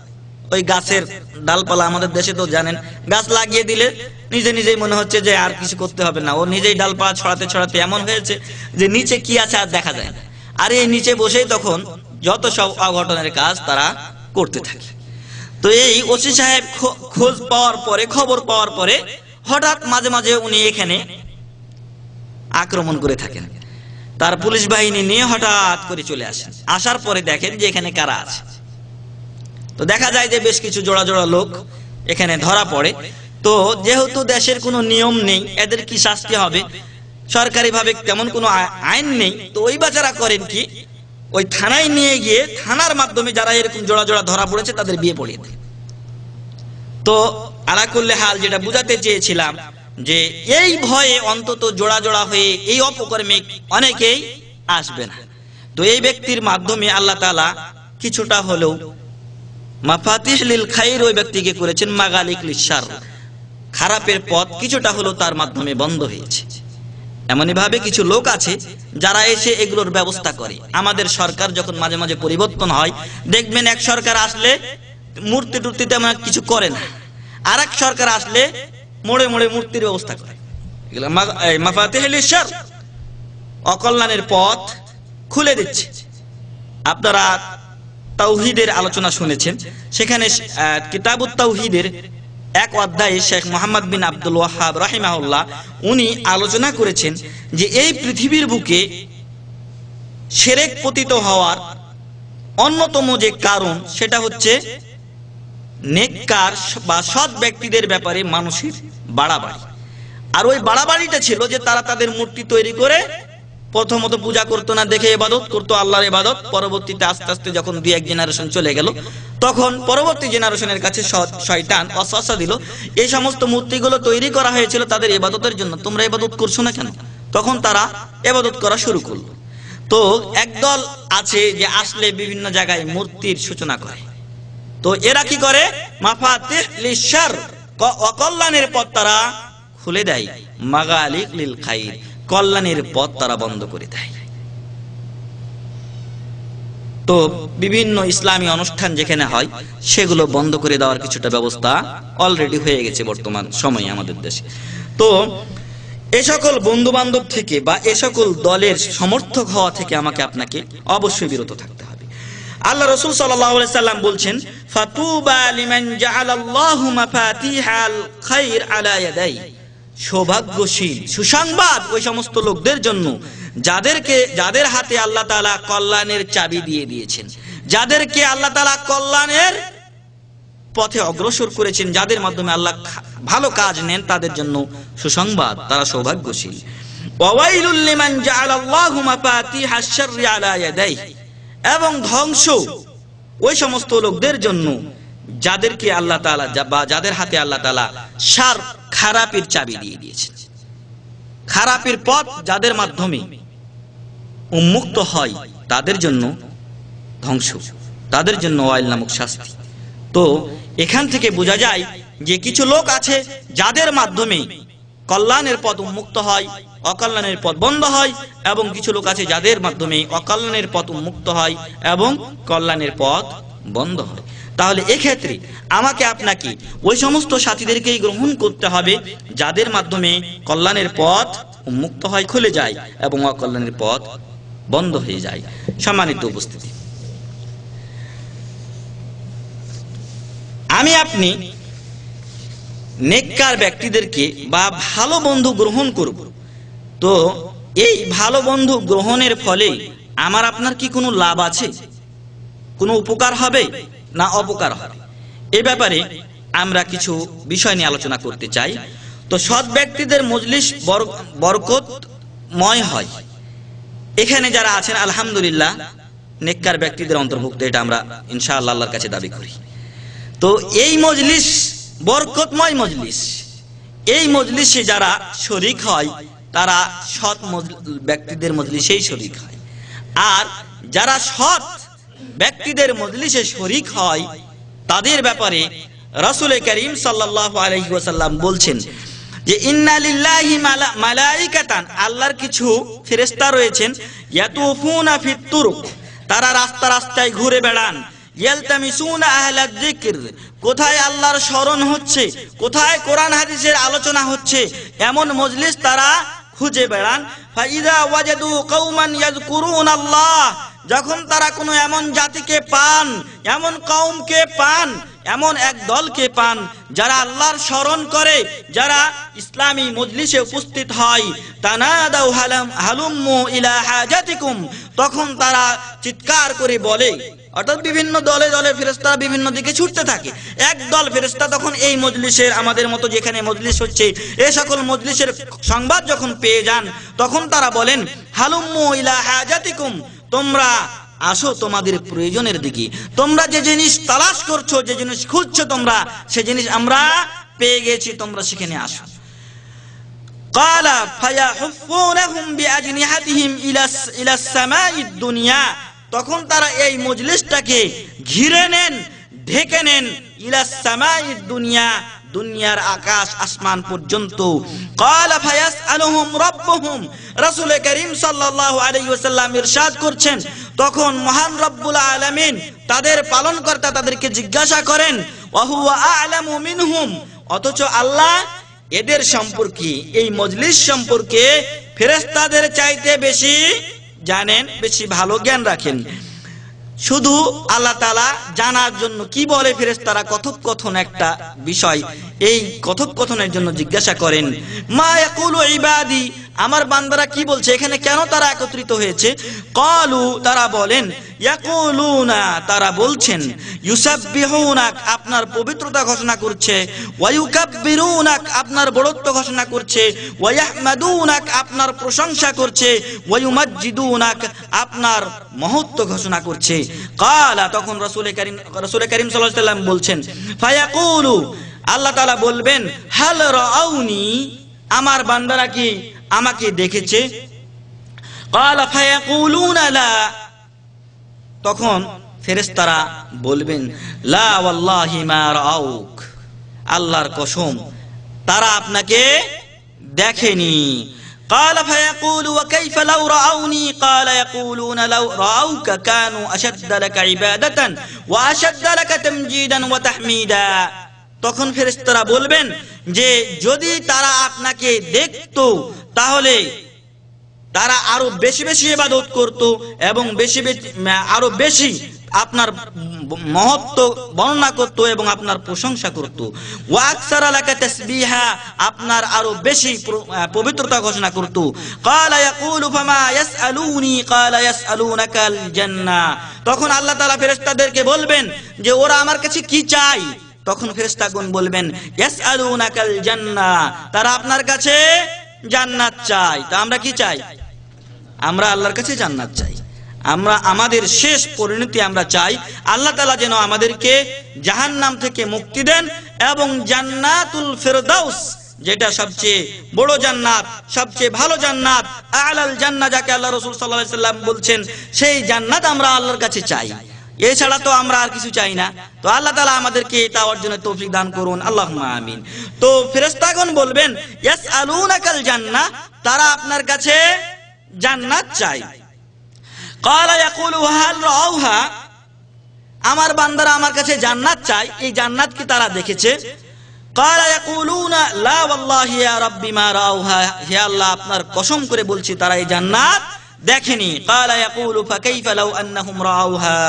ওই গাছের ডালপালা, আমাদের দেশে তো জানেন গাছ লাগিয়ে দিলে নিজে নিজেই মনে হচ্ছে যে আর কিছু করতে হবে না, ও নিজেই ডালপালা ছড়াতে ছড়াতে এমন হয়েছে যে নিচে কি আছে আর দেখা যায় না। আর এই নিচে বসেই তখন যত সব অঘটনের কাজ তারা করতে থাকে। তো এই ওসি সাহেব খোঁজ পাওয়ার পরে, খবর পাওয়ার পরে হঠাৎ মাঝে মাঝে উনি এখানে আক্রমণ করে থাকেন। তার পুলিশ বাহিনী নিয়ে হঠাৎ করে চলে আসেন। আসার পরে দেখেন যে এখানে কারা আছে। তো দেখা যায় যে বেশ কিছু জোড়া জোড়া লোক এখানে ধরা পড়ে। তো যেহেতু দেশের কোনো নিয়ম নেই, এদের কি শাস্তি হবে, সরকারিভাবে তেমন কোনো আইন নেই, তো ওই বাচ্চারা করেন কি, ওই থানায় নিয়ে গিয়ে থানার মাধ্যমে যারা এরকম জোড়া জোড়া ধরা পড়েছে তাদের বিয়ে পড়িয়ে দেয়। তো আলাকুল্লে হাল যেটা বুঝাতে চেয়েছিলাম যে এই ভয়ে অন্তত জোড়া জোড়া হয়ে এই অপকর্মে অনেকেই আসবে না। তো এই ব্যক্তির মাধ্যমে আল্লাহ তাআলা কিছুটা হলেও মাফাতিহ লিল খাইর ওই ব্যক্তিকে করেছেন মাগালিক লিশার, খারাপের পথ কিছুটা হলেও তার মাধ্যমে বন্ধ হয়েছে। এমনই ভাবে কিছু লোক আছে যারা এসে এগুলোর ব্যবস্থা করে। আমাদের সরকার যখন মাঝে মাঝে পরিবর্তন হয়, দেখবেন এক সরকার আসলে মূর্তি টুর্তি তেমন কিছু করে না, আর এক সরকার আসলে মোড়ে মোড়ে মূর্তির ব্যবস্থা করে। এগুলো মাফাতিহ লিশার, অকল্যাণের পথ খুলে দিচ্ছে। আপনারা তাওহীদের আলোচনা শুনেছেন, সেখানে কিতাবুত তাওহীদের এক অধ্যায়ে শেখ মোহাম্মদ বিন আব্দুল ওয়াহাব রাহিমাহুল্লাহ উনি আলোচনা করেছেন যে এই পৃথিবীর বুকে শিরক পতিত হওয়ার অন্যতম যে কারণ সেটা হচ্ছে নেককার বা সৎ ব্যক্তিদের ব্যাপারে মানুষের বাড়াবাড়ি। আর ওই বাড়াবাড়িটা ছিল যে তারা তাদের মূর্তি তৈরি করে প্রথমত পূজা করতো না, দেখে ইবাদত করতো, আল্লাহর ইবাদত। পরবর্তীতে আস্তে আস্তে যখন দুই এক জেনারেশন চলে গেল, তখন পরবর্তী জেনারেশনের কাছে শয়তান ওয়াসওয়াসা দিল, এই সমস্ত মূর্তিগুলো তৈরি করা হয়েছিল তাদের ইবাদতের জন্য, তোমরা ইবাদত করছো না কেন? তখন তারা ইবাদত করা শুরু করলো। তো একদল আছে যে আসলে বিভিন্ন জায়গায় মূর্তির সূচনা করে। তো এরা কি করে, মাফাতিহ লিশার, অকল্যাণের পথ তারা খুলে দেয়, মাগালিক লিল খাইর, কল্যাণের পথ তারা বন্ধ করে দেয়। তো বিভিন্ন ইসলামী অনুষ্ঠান যেখানে হয় সেগুলো বন্ধ করে দেওয়ার কিছুটা ব্যবস্থা অলরেডি হয়ে গেছে বর্তমান সময়ে আমাদের দেশে। তো এ সকল বন্ধু বান্ধব থেকে বা এ সকল দলের সমর্থক হওয়া থেকে আমাকে আপনাকে অবশ্যই বিরত থাকতে হবে। আল্লাহ রাসূল সাল্লাল্লাহু আলাইহি সাল্লাম বলছেন, ফাতুবা লিমান জাআলাল্লাহু মাফাতিহাল খাইর আলা ইয়াদাই, সৌভাগ্যশীল, সুসংবাদ ওই সমস্ত লোকদের জন্য যাদের হাতে আল্লাহ তাআলা কল্যাণের চাবি দিয়ে দিয়েছেন, যাদেরকে আল্লাহ তাআলা কল্যাণের পথে অগ্রসর করেছেন, যাদের মাধ্যমে আল্লাহ ভালো কাজ নেন, তাদের জন্য সুসংবাদ, তারা সৌভাগ্যশীল। ওয়াইলুল লিমান জাআলাল্লাহু মাফাতিহাশ শাররি আলা ইয়াদাইহি, এবং ধ্বংস ওই সমস্ত লোকদের জন্য যাদেরকে আল্লাহ তাআলা বা যাদের হাতে আল্লাহ তাআলা শার খারাপের চাবি দিয়ে দিয়েছেন। খারাপের পথ যাদের মাধ্যমে উন্মুক্ত হয় তাদের জন্য ধ্বংস, তাদের জন্য ওয়াইল নামক শাস্তি। তো এখান থেকে বোঝা যায় যে কিছু লোক আছে যাদের মাধ্যমে কল্যাণের পথ উন্মুক্ত হয়, অকল্যাণের পথ বন্ধ হয়, এবং কিছু লোক আছে যাদের মাধ্যমে অকল্যাণের পথ উন্মুক্ত হয় এবং কল্যাণের পথ বন্ধ হয়। তাহলে এক্ষেত্রে আমাকে আপনাকে ওই সমস্ত সাথীদেরকেই গ্রহণ করতে হবে যাদের মাধ্যমে কল্যাণের পথ উন্মুক্ত হয়, খুলে যায়, এবং অকল্যাণের পথ বন্ধ হয়ে যায়। সম্মানিত উপস্থিতি, আমি আপনি নেককার ব্যক্তিদেরকে বা ভালো বন্ধু গ্রহণ করব। তো এই ভালো বন্ধু গ্রহণের ফলে আমার আপনার কি কোনো লাভ আছে, কোনো উপকার হবে না অপকার হবে? এই ব্যাপারে আমরা কিছু বিষয় নিয়ে আলোচনা করতে চাই। তো সৎ ব্যক্তিদের মজলিস বরকতময় হয়। এখানে যারা আছেন আলহামদুলিল্লাহ নেককার ব্যক্তিদের অন্তর্ভুক্ত, এটা আমরা ইনশাআল্লাহ আল্লাহর কাছে দাবি করি। তো এই মজলিস বরকতময় মজলিস, এই মজলিসে যারা শরীক হয় তারা সৎ ব্যক্তিদের মজলিসেই শরীক হয়। আর যারা সৎ ব্যক্তিদের মজলিসে শরীক হয় তাদের ব্যাপারে রাসূল করিম সাল্লাল্লাহু আলাইহি ওয়াসাল্লাম বলছেন যে ইন্না লিল্লাহি মালাইকাতান, আল্লাহর কিছু ফেরেশতা রয়েছেন, ইয়াতুফুনা ফিত তুরুক, তারা রাস্তা রাস্তায় ঘুরে বেড়ান, ইয়ালতামিসুনা আহলায যিকর, কোথায় আল্লাহর স্মরণ হচ্ছে, কোথায় কোরআন হাদিসের আলোচনা হচ্ছে এমন মজলিস তারা খুঁজে বেড়ান। ফাইযা ওয়াজাদু কওমান ইয়াযকুরুনাল্লাহ, যখন তারা কোনো এমন জাতিকে পান, এমন কওমকে পান, এমন এক দলকে পান যারা আল্লাহর স্মরণ করে, যারা ইসলামী মজলিসে উপস্থিত হয়, তানাদাউ হালুম্মু ইলা হাজাতিকুম, তখন তারা চিৎকার করে বলে, অর্থাৎ বিভিন্ন দলে দলে ফেরেশতা বিভিন্ন দিকে ছুটতে থাকে। এক দল ফেরেশতা তখন এই মজলিসের, আমাদের মতো যেখানে মজলিস হচ্ছে এই সকল মজলিসের সংবাদ যখন পেয়ে যান তখন তারা বলেন, হালুম্মু ইলা হাজাতিকুম, তোমরা আসো তোমাদের প্রয়োজনের দিকে, তোমরা যে জিনিস তালাশ করছো, যে জিনিস খুঁজছো তোমরা, সে জিনিস আমরা পেয়ে গেছি, তোমরা সেখানে আসো। ক্বালা ফায়াহুফুনাহুম বিআজনিহাতিহিম ইলাস সামাঈদ দুনিয়া, তখন তারা এই মজলিসটাকে ঘিরে নেন, ঢেকে নেন, ইলাস সামাঈদ দুনিয়া, দুনিয়ার আকাশ আসমান পর্যন্ত। ক্বালা ফায়াসআলুহুম রাব্বুহুম, রাসূল করিম সাল্লাল্লাহু আলাইহি ওয়াসাল্লাম ইরশাদ করছেন, তখন মহান রব্বুল আলামিন তাদের পালনকর্তা তাদেরকে জিজ্ঞাসা করেন, ওয়া হুয়া আ'লামু মিনহুম, অথচ আল্লাহ এদের সম্পর্কে, এই মজলিস সম্পর্কে ফেরেশতাদের চাইতে বেশি জানেন, বেশি ভালো জ্ঞান রাখেন। শুধু আল্লাহ তাআলা জানার জন্য কি বলে ফেরেশতারা, কথোপকথন একটা বিষয়, এই কথোপকথনের জন্য জিজ্ঞাসা করেন, মা ইয়াকুলু ইবাদি, আমার বান্দারা কি বলছে, এখানে কেন তারা একত্রিত হয়েছে? ক্বালু, তারা বলেন, ইয়াকুলুনা, তারা বলছেন, ইউসাব্বিহুনাক, আপনার পবিত্রতা ঘোষণা করছে, ওয়া ইউকাব্বিরুনাক, আপনার বড়ত্ব ঘোষণা করছে, ওয়া ইয়াহমাদুনাক, আপনার প্রশংসা করছে, ওয়া ইউমাজ্জিদুনাক, আপনার মহত্ব ঘোষণা করছে। ক্বালা, তখন রাসূল করিম সাল্লাল্লাহু আলাইহি ওয়াসাল্লাম বলছেন, ফায়াকুলু, আল্লাহ তাআলা বলবেন, হাল রাআউনি, আমার বান্দারা কি আমাকে দেখেছে? ক্বালা ফায়াকুলুনা লা, তখন ফেরেশতারা বলবেন, লা ওয়াল্লাহি মা রাআউক, আল্লাহর কসম তারা আপনাকে দেখেনি। ক্বালা ফায়াকুলু ওয়া কাইফা লাউ রাআউনি? ক্বালা ইয়াকুলুনা লাউ রাআউকা কানু আশাদ্দা লাকা ইবাদাতান ওয়া আশাদ্দা লাকা তামজিদান ওয়া তাহমিদা, তখন ফেরেশতারা বলবেন যে যদি তারা আপনাকে দেখতো তাহলে তারা আরো বেশি বেশি ইবাদত করত এবং আরো বেশি আপনার মহত্ব বর্ণনা করত এবং আপনার প্রশংসা করত। ওয়া আকসারা লাকা তাসবিহা, আপনার আরো বেশি পবিত্রতা ঘোষণা করত। ক্বালা ইয়াকুলু ফামা ইয়াসআলুনি? ক্বালা ইয়াসআলুনাকাল জান্নাহ, তখন আল্লাহ তাআলা ফেরেশতাদেরকে বলবেন যে ওরা আমার কাছে কি চায়? তখন ফেরেশতাগণ বলবেন, ইয়াসআলুনাকাল জান্নাহ, তারা আপনার কাছে জান্নাত চাই। তা আমরা কি চাই? আমরা আল্লাহর কাছে জান্নাত চাই। আমরা আমাদের শেষ পরিণতি আমরা চাই আল্লাহ তাআলা যেন আমাদেরকে জাহান্নাম থেকে মুক্তি দেন এবং জান্নাতুল ফেরদাউস, যেটা সবচেয়ে বড় জান্নাত, সবচেয়ে ভালো জান্নাত, আলাল জান্নাহ, যাকে আল্লাহ রাসূল সাল্লাল্লাহু আলাইহি সাল্লাম বলছেন, সেই জান্নাত আমরা আল্লাহর কাছে চাই। এছাড়া তো আমরা আর কিছু চাই না। তো আল্লাহ তাআলা আমাদেরকে তা অর্জনের তৌফিক দান করুন, আল্লাহুম্মা আমিন। তো ফেরেশতাগণ বলবেন ইয়াসআলুনাকাল জান্নাহ, তারা আপনার কাছে জান্নাত চায়। ক্বালা ইয়াকুলু হাল রাউহা, আমার বান্দারা আমার কাছে জান্নাত চায়, এই জান্নাত কি তারা দেখেছে? ক্বালা ইয়াকুলুনা লা ওয়াল্লাহি ইয়া রাব্বি মা রাউহা, হে আল্লাহ আপনার কসম করে বলছি তারা এই জান্নাত দেখেনি। ক্বালা ইয়াকুলু ফাকাইফা লাউ আন্নাহুম রাউহা,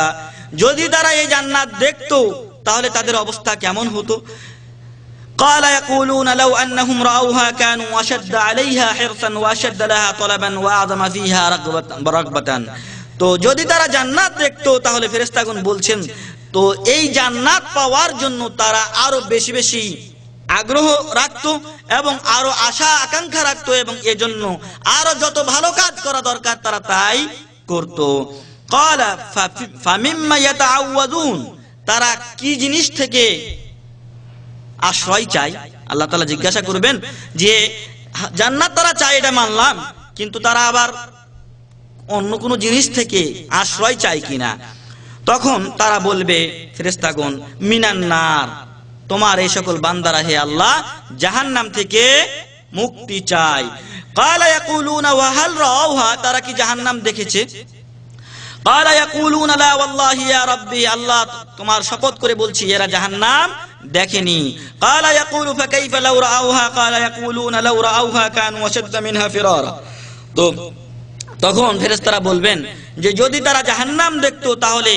যদি তারা এই জান্নাত দেখতো তাহলে তাদের অবস্থা কেমন হতো? ক্বালা ইয়াকুলুনা লাউ আন্নাহুম রাউহা কানু আশাদ্দা আলাইহা হিরসান ওয়া আশাদ্দা লাহা তালাবান ওয়া আযমা ফিহা রাগবাতান, তো যদি তারা জান্নাত দেখতো তাহলে ফেরেশতাগণ বলছেন তো এই জান্নাত পাওয়ার জন্য তারা আরো বেশি বেশি আগ্রহ রাখতো এবং আরো আশা আকাঙ্ক্ষা রাখতো এবং এজন্য আরো যত ভালো কাজ করা দরকার তারা তাই করত। ক্বালা ফামিম্মা ইয়াতাআওয়াযুন, তারা কি জিনিস থেকে আশ্রয় চায়? আল্লাহ তাআলা জিজ্ঞাসা করবেন যে জান্নাত তারা চায় এটা মানলাম, কিন্তু তারা আবার অন্য কোনো জিনিস থেকে আশ্রয় চায় কিনা? তখন তারা বলবে ফেরেশতাগণ মিনান নার, তোমার এই সকল বান্দারা হে আল্লাহ জাহান্নাম থেকে মুক্তি চায়। ক্বালা ইয়াকুলুনা ওয়া হাল রাউহা, তারা কি জাহান্নাম দেখেছে? ক্বালা ইয়াকুলুনা লা ওয়াল্লাহি ইয়া রাব্বি, আল্লাহ তোমার শপথ করে বলছি এরা জাহান্নাম দেখেনি। ক্বালা ইয়াকুলু ফাকাইফা লাউ রাউহা, ক্বালা ইয়াকুলুনা লাউ রাউহা কানু আশাদ্দা মিনহা ফিরারা, তো তখন ফেরেশতারা বলবেন যে যদি তারা জাহান্নাম দেখতো তাহলে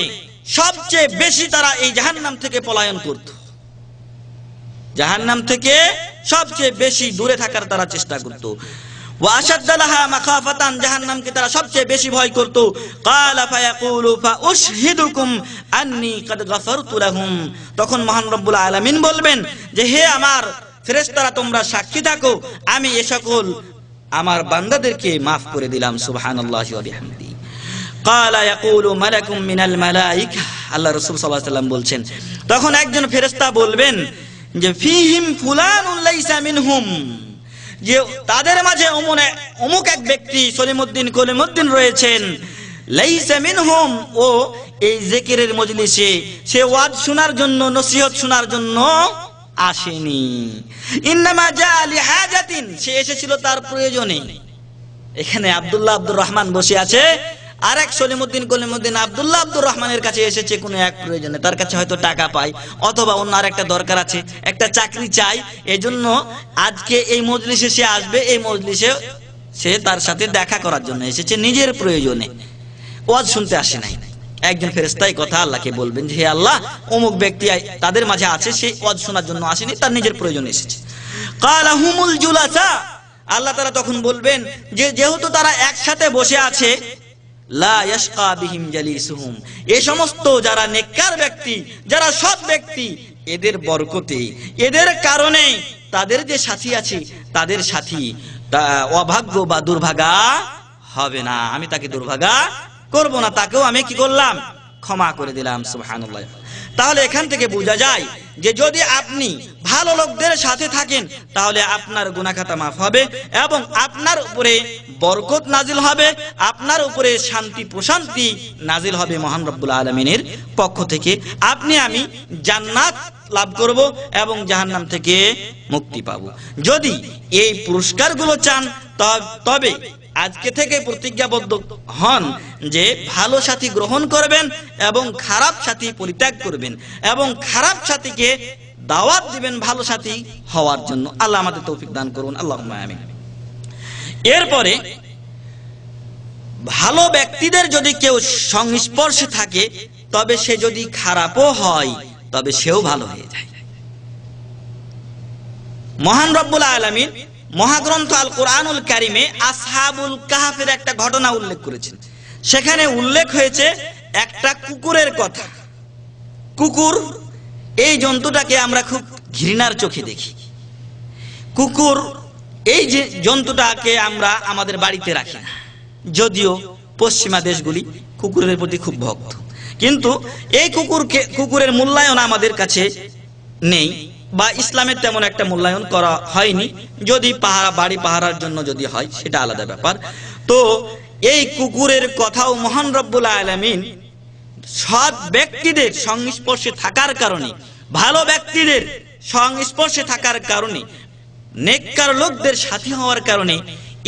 সবচেয়ে বেশি তারা এই জাহান্নাম থেকে পলায়ন করত, জাহান্নাম থেকে সবচেয়ে বেশি দূরে থাকার তারা চেষ্টা করত। ওয়া আশাদ্দা লাহা মাখাফাতান, জাহান্নামকে তারা সবচেয়ে বেশি ভয় করত। ক্বালা ফায়াকুলু ফাউশহিদুকুম আন্নী কাদ গাফারতু লাহুম, তখন মহান রব্বুল আলামিন বলবেন যে হে আমার ফেরেশতারা তোমরা সাক্ষী থাকো আমি এ সকল আমার বান্দাদেরকে মাফ করে দিলাম। সুবহানাল্লাহি ওয়া বিহামদিহি। ক্বালা ইয়াকুলু মালাকুম মিনাল মালায়েকা, আল্লাহ রাসূল সাল্লাল্লাহু আলাইহি ওয়াসাল্লাম বলছেন তখন একজন ফেরেশতা বলবেন যে ফিহিম ফুলানুন লাইসা মিনহুম, যে তাদের মাঝে অমুক এক ব্যক্তি কলিমুদ্দিন রয়েছেন, লাইসা মিনহুম, ও এই জিকিরের মজলিসে সে ওয়াজ শোনার জন্য নসিহত শোনার জন্য আসেনি। ইন্নামা জাআ লিহাজাতিন, সে এসেছিল তার প্রয়োজনে। এখানে আব্দুর রহমান বসে আছে, আরেক কলিমুদ্দিন আব্দুর রহমানের কাছে এসেছে কোনো এক প্রয়োজনে, তার কাছে হয়তো টাকা পায় অথবা অন্য আরেকটা দরকার আছে, একটা চাকরি চাই, এজন্য আজকে এই মজলিসে সে আসবে, এই মজলিসে সে তার সাথে দেখা করার জন্য এসেছে নিজের প্রয়োজনে, ওয়াজ শুনতে আসে নাই। একজন ফেরেশতা এই কথা আল্লাহকে বলবেন যে হে আল্লাহ অমুক ব্যক্তি তাদের মাঝে আছে, সে ওয়াজ শোনার জন্য আসেনি, তার নিজের প্রয়োজনে এসেছে। ক্বালা হুমুল জুলাসা, আল্লাহ তাআলা তখন বলবেন যে যেহেতু তারা একসাথে বসে আছে, লা ইয়াশকা বিহিম জালিসুহুম, এই সমস্ত যারা নেককার ব্যক্তি, যারা সৎ ব্যক্তি, এদের বরকতে, এদের কারণে তাদের যে সাথী আছে তাদের সাথী অভাগ্য বা দুর্ভাগা হবে না, আমি তাকে দুর্ভাগা করব না, তাকেও আমি কি করলাম? ক্ষমা করে দিলাম। সুবহানাল্লাহ। তাহলে এখান থেকে বোঝা যায় যে যদি আপনি ভালো লোকদের সাথে থাকেন তাহলে আপনার গুনাহ খাতা মাফ হবে এবং আপনার উপরে বরকত নাজিল হবে, আপনার উপরে শান্তি প্রশান্তি নাজিল হবে মহান রব্বুল আলামিনের পক্ষ থেকে। আপনি আমি জান্নাত লাভ করব এবং জাহান্নাম থেকে মুক্তি পাব। যদি এই পুরস্কারগুলো চান তবে আজকে থেকে প্রতিজ্ঞাবদ্ধ হন যে ভালো সাথী গ্রহণ করবেন এবং খারাপ সাথী পরিত্যাগ করবেন এবং খারাপ সাথীকে দাওয়াত দিবেন ভালো সাথী হওয়ার জন্য। আল্লাহ আমাদের তৌফিক দান করুন, আল্লাহুম্মা আমিন। এরপরে ভালো ব্যক্তিদের যদি কেউ সংস্পর্শে থাকে তবে সে যদি খারাপও হয় তবে সেও ভালো হয়ে যায়। মহান রব্বুল আলামিন মহাগ্রন্থ আল কোরআনুল কারিমে আসহাবুল কাহফের একটা ঘটনা উল্লেখ করেছেন। সেখানে উল্লেখ হয়েছে একটা কুকুরের কথা। কুকুর এই জন্তুটাকে আমরা খুব ঘৃণার চোখে দেখি। কুকুর এই যে জন্তুটাকে আমরা আমাদের বাড়িতে রাখি না, যদিও পশ্চিমা দেশগুলি কুকুরের প্রতি খুব ভক্ত, কিন্তু এই কুকুরের মূল্যায়ন আমাদের কাছে নেই, বা ইসলামের তেমন একটা মূল্যায়ন করা হয়নি। যদি বাড়ি পাহারার জন্য যদি হয় সেটা আলাদা ব্যাপার। তো এই কুকুরের কথাও মহান রব্বুল আলামিন সৎ ব্যক্তিদের সংস্পর্শে থাকার কারণে, ভালো ব্যক্তিদের সংস্পর্শে থাকার কারণে, নেককার লোকদের সাথী হওয়ার কারণে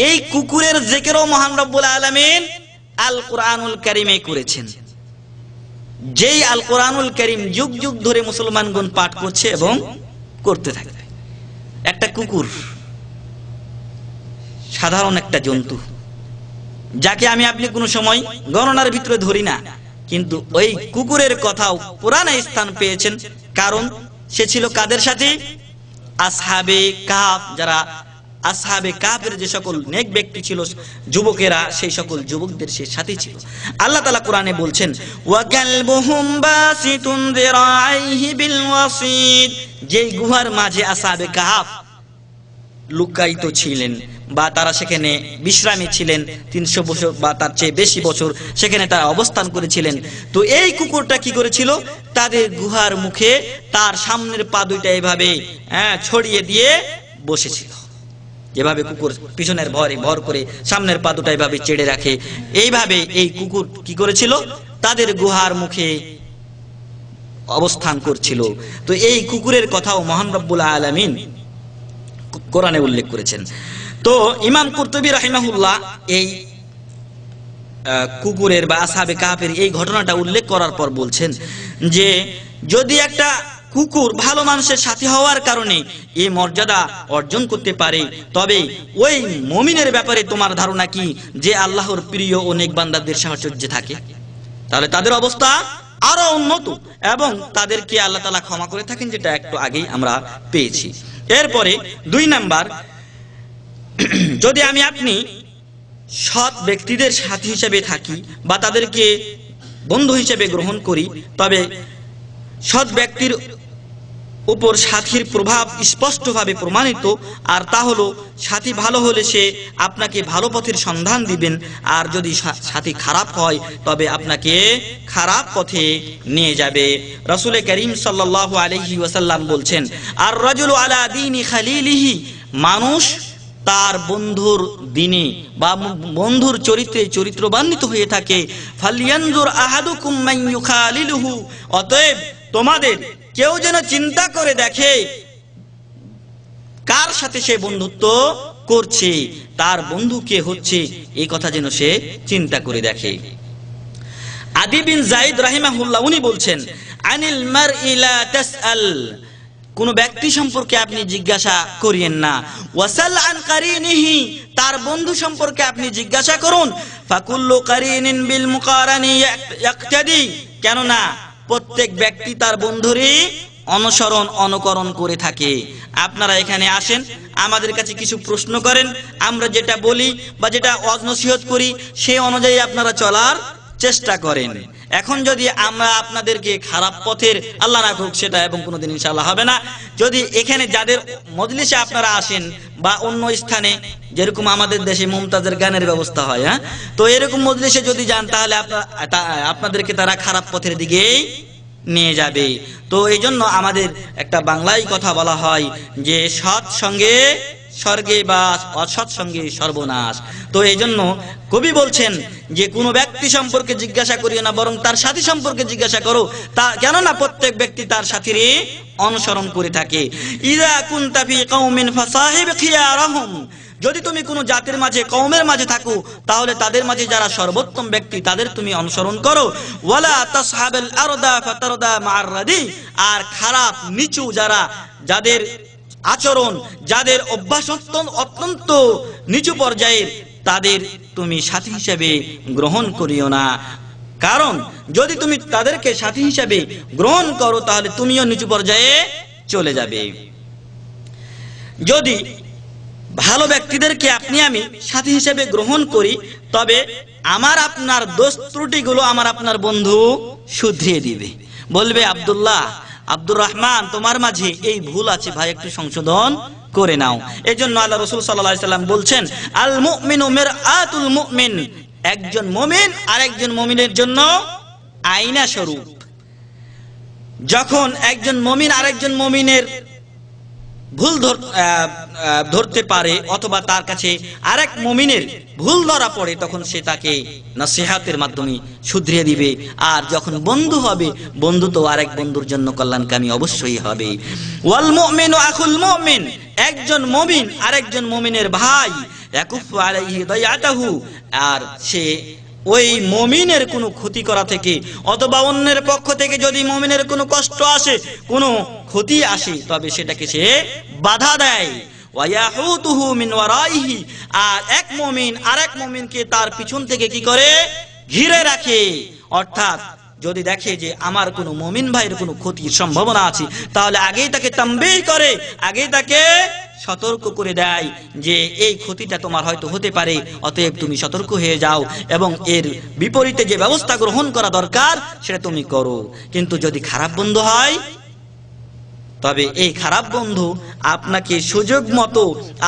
এই কুকুরের জিকিরও মহান রব্বুল আলামিন আল কোরআনুল কারীমে করেছেন। যেই আল কোরআনুল কারীম যুগ যুগ ধরে মুসলমানগণ পাঠ করছে এবং করতে থাকবে। একটা কুকুর সাধারণ একটা জন্তু, যাকে আপনি কোনো সময় গণনার ভিতরে ধরি না, কিন্তু ওই কুকুরের কথাও কোরআনে স্থান পেয়েছেন। কারণ সে ছিল কাদের সাথে? আসহাবে কাহফ, যারা আসহাবে কাহফের যে সকল নেক ব্যক্তি ছিল যুবকেরা, সেই সকল যুবকদের সে সাথী ছিল। আল্লাহ তাআলা কোরআনে বলছেন ওয়া কালবুহুম বাসিতুন যিরাইহি বিল ওয়াসিদ, যেই গুহার মাঝে আসহাবে কাহফ লুকায়িত ছিলেন বা তারা সেখানে বিশ্রামে ছিলেন, 300 বছর বা তার চেয়ে বেশি বছর সেখানে তারা অবস্থান করেছিলেন। তো এই কুকুরটা কি করেছিল? তাদের গুহার মুখে তার সামনের পা দুইটা এভাবে ছড়িয়ে দিয়ে বসেছিল। যেভাবে কুকুর পিছনের ভর করে সামনের পা দুটা এভাবে চেড়ে রাখে, এইভাবে এই কুকুর কি করেছিল? তাদের গুহার মুখে অবস্থান করছিল। তো এই কুকুরের কথাও মহান রব্বুল আলামিন কোরআনে উল্লেখ করেছেন। তো ইমাম কুরতুবী রাহিমাহুল্লাহ এই কুকুরের বা আসহাবে কাহফের এই ঘটনাটা উল্লেখ করার পর বলছেন যে যদি একটা কুকুর ভালো মানুষের সাথী হওয়ার কারণে এই মর্যাদা অর্জন করতে পারে, তবে ওই মুমিনের ব্যাপারে তোমার ধারণা কি যে আল্লাহর প্রিয় ও নেক বান্দাদের সাহচর্যে থাকে? তাহলে তাদের অবস্থা আরো উন্নত এবং তাদেরকে আল্লাহ তাআলা ক্ষমা করে থাকেন, যেটা একটু আগেই আমরা পেয়েছি। এরপরে 2 নাম্বার, যদি আপনি সৎ ব্যক্তিদের সাথী হিসেবে থাকি বা তাদেরকে বন্ধু হিসেবে গ্রহণ করি, তবে সৎ ব্যক্তির উপর সাথীর প্রভাব স্পষ্টভাবে প্রমাণিত। আর তা হলো সাথী ভালো হলে সে আপনাকে ভালো পথের সন্ধান দিবেন, আর যদি সাথী খারাপ হয় তবে আপনাকে খারাপ পথে নিয়ে যাবে। রাসূল করিম সাল্লাল্লাহু আলাইহি ওয়াসাল্লাম বলছেন আর রাজুলু আলা দীনি খালিলিহি, মানুষ তার বন্ধুর দিনে বা বন্ধুর চরিত্রে চরিত্রবান্বিত হয়ে থাকে। ফালয়ানজুর আহাদুকুম মান ইউখালিলুহু, অতএব তোমাদের কেউ যেন চিন্তা করে দেখে কার সাথে সে বন্ধুত্ব করছে, তার বন্ধু কে হচ্ছে, এই কথা যেন সে চিন্তা করে দেখে। আদি বিন যায়েদ রাহিমাহুল্লাহ উনি বলছেন আনিল মারই লা তাসআল, কোন ব্যক্তি সম্পর্কে আপনি জিজ্ঞাসা করিয়েন না। ওয়াসাল আন কারিনিহি, তার বন্ধু সম্পর্কে আপনি জিজ্ঞাসা করুন। ফাকুল্লু কারিনিন বিল মুকারানি ইয়াকতাদি, কেন না প্রত্যেক ব্যক্তি তার বন্ধুরই অনুকরণ করে থাকে। আপনারা এখানে আসেন, আমাদের কাছে কিছু প্রশ্ন করেন, আমরা যেটা বলি বা যেটা ওয়াজ নসিহত করি সেই অনুযায়ী আপনারা চলার চেষ্টা করেন। এখন যদি আমরা আপনাদেরকে খারাপ পথের, আল্লাহ না করুক সেটা এবং কোনোদিন ইনশাআল্লাহ হবে না, যদি এখানে যাদের মজলিসে আপনারা আসেন বা অন্য স্থানে, যেরকম আমাদের দেশে মুমতাজের গানের ব্যবস্থা হয়, তো এরকম মজলিসে যদি যান তাহলে আপনাদেরকে তারা খারাপ পথের দিকেই নিয়ে যাবে। তো এই জন্য আমাদের একটা বাংলায় কথা বলা হয় যে সৎ সঙ্গে স্বর্গে বাস, অসৎ সঙ্গে সর্বনাশ। তো এই জন্য কবি বলছেন যে কোনো ব্যক্তি সম্পর্কে জিজ্ঞাসা করিও না, বরং তার সাথী সম্পর্কে জিজ্ঞাসা করো, কেননা প্রত্যেক ব্যক্তি তার সাথীরই অনুসরণ করে থাকে। ইযা কুনতা ফি কওমিন ফাসাহিব খিয়ারহুম, যদি তুমি কোনো জাতির মাঝে, কওমের মাঝে থাকো, তাহলে তাদের মাঝে যারা সর্বোত্তম ব্যক্তি তাদের তুমি অনুসরণ করো। ওয়ালা তাসহাবাল আরদা ফাতারদা মা'আর রাদি, আর খারাপ নিচু যাদের আচরণ, যাদের অভ্যাস অত্যন্ত নিচু পর্যায়ের, তাদের তুমি সাথী হিসেবে গ্রহণ করিও না। কারণ যদি তুমি তাদেরকে সাথী হিসেবে গ্রহণ করো তাহলে তুমিও নিচু পর্যায়ে চলে যাবে। যদি ভালো ব্যক্তিদেরকে আপনি সাথী হিসেবে গ্রহণ করি, তবে আপনার দোষ ত্রুটিগুলো আপনার বন্ধু শুধরিয়ে দিবে। বলবে আব্দুর রহমান, তোমার মাঝে এই ভুল আছে ভাই, একটু সংশোধন করে নাও। এজন্য আল্লাহ রাসূল সাল্লাল্লাহু আলাইহি সাল্লাম বলছেন, আল মুমিনু মিরআতুল মুমিন, একজন মুমিন আরেকজন মুমিনের জন্য আয়না স্বরূপ। যখন একজন মুমিন আরেকজন মুমিনের ভুল ধরতে পারে অথবা তার কাছে আরেক মুমিনের ভুল ধরা পড়ে, তখন সে তাকে নসিহতের মাধ্যমে শুধরিয়ে দিবে। আর যখন বন্ধু হবে, বন্ধু তো আরেক বন্ধুর জন্য কল্যাণকামী অবশ্যই হবে। ওয়াল মুমিনু আখুল মুমিন, একজন মুমিন আরেকজন মুমিনের ভাই। ইয়াকুফু আলাইহি দায়াতাহু, আর সে ওই মুমিনের কোনো ক্ষতি করা থেকে অথবা অন্যের পক্ষ থেকে যদি মুমিনের কোনো কষ্ট আসে, কোনো ক্ষতি আসে, তবে সেটাকে সে বাধা দেয়। ওয়ায়াহুতুহু মিন ওয়ারাইহি, আর এক মুমিন আরেক মুমিনকে তার পিছন থেকে কি করে? ঘিরে রাখে। অর্থাৎ যদি দেখে যে আমার কোনো মুমিন ভাইয়ের কোনো ক্ষতির সম্ভাবনা আছে, তাহলে আগেই তাকে তানবীহ করে, আগেই তাকে সতর্ক করে দেয় যে এই ক্ষতিটা তোমার হয়তো হতে পারে, অতএব তুমি সতর্ক হয়ে যাও এবং এর বিপরীতে যে ব্যবস্থা গ্রহণ করা দরকার সেটা তুমি করো। কিন্তু যদি খারাপ বন্ধু হয়, তবে এই খারাপ বন্ধু আপনাকে সুযোগ মতো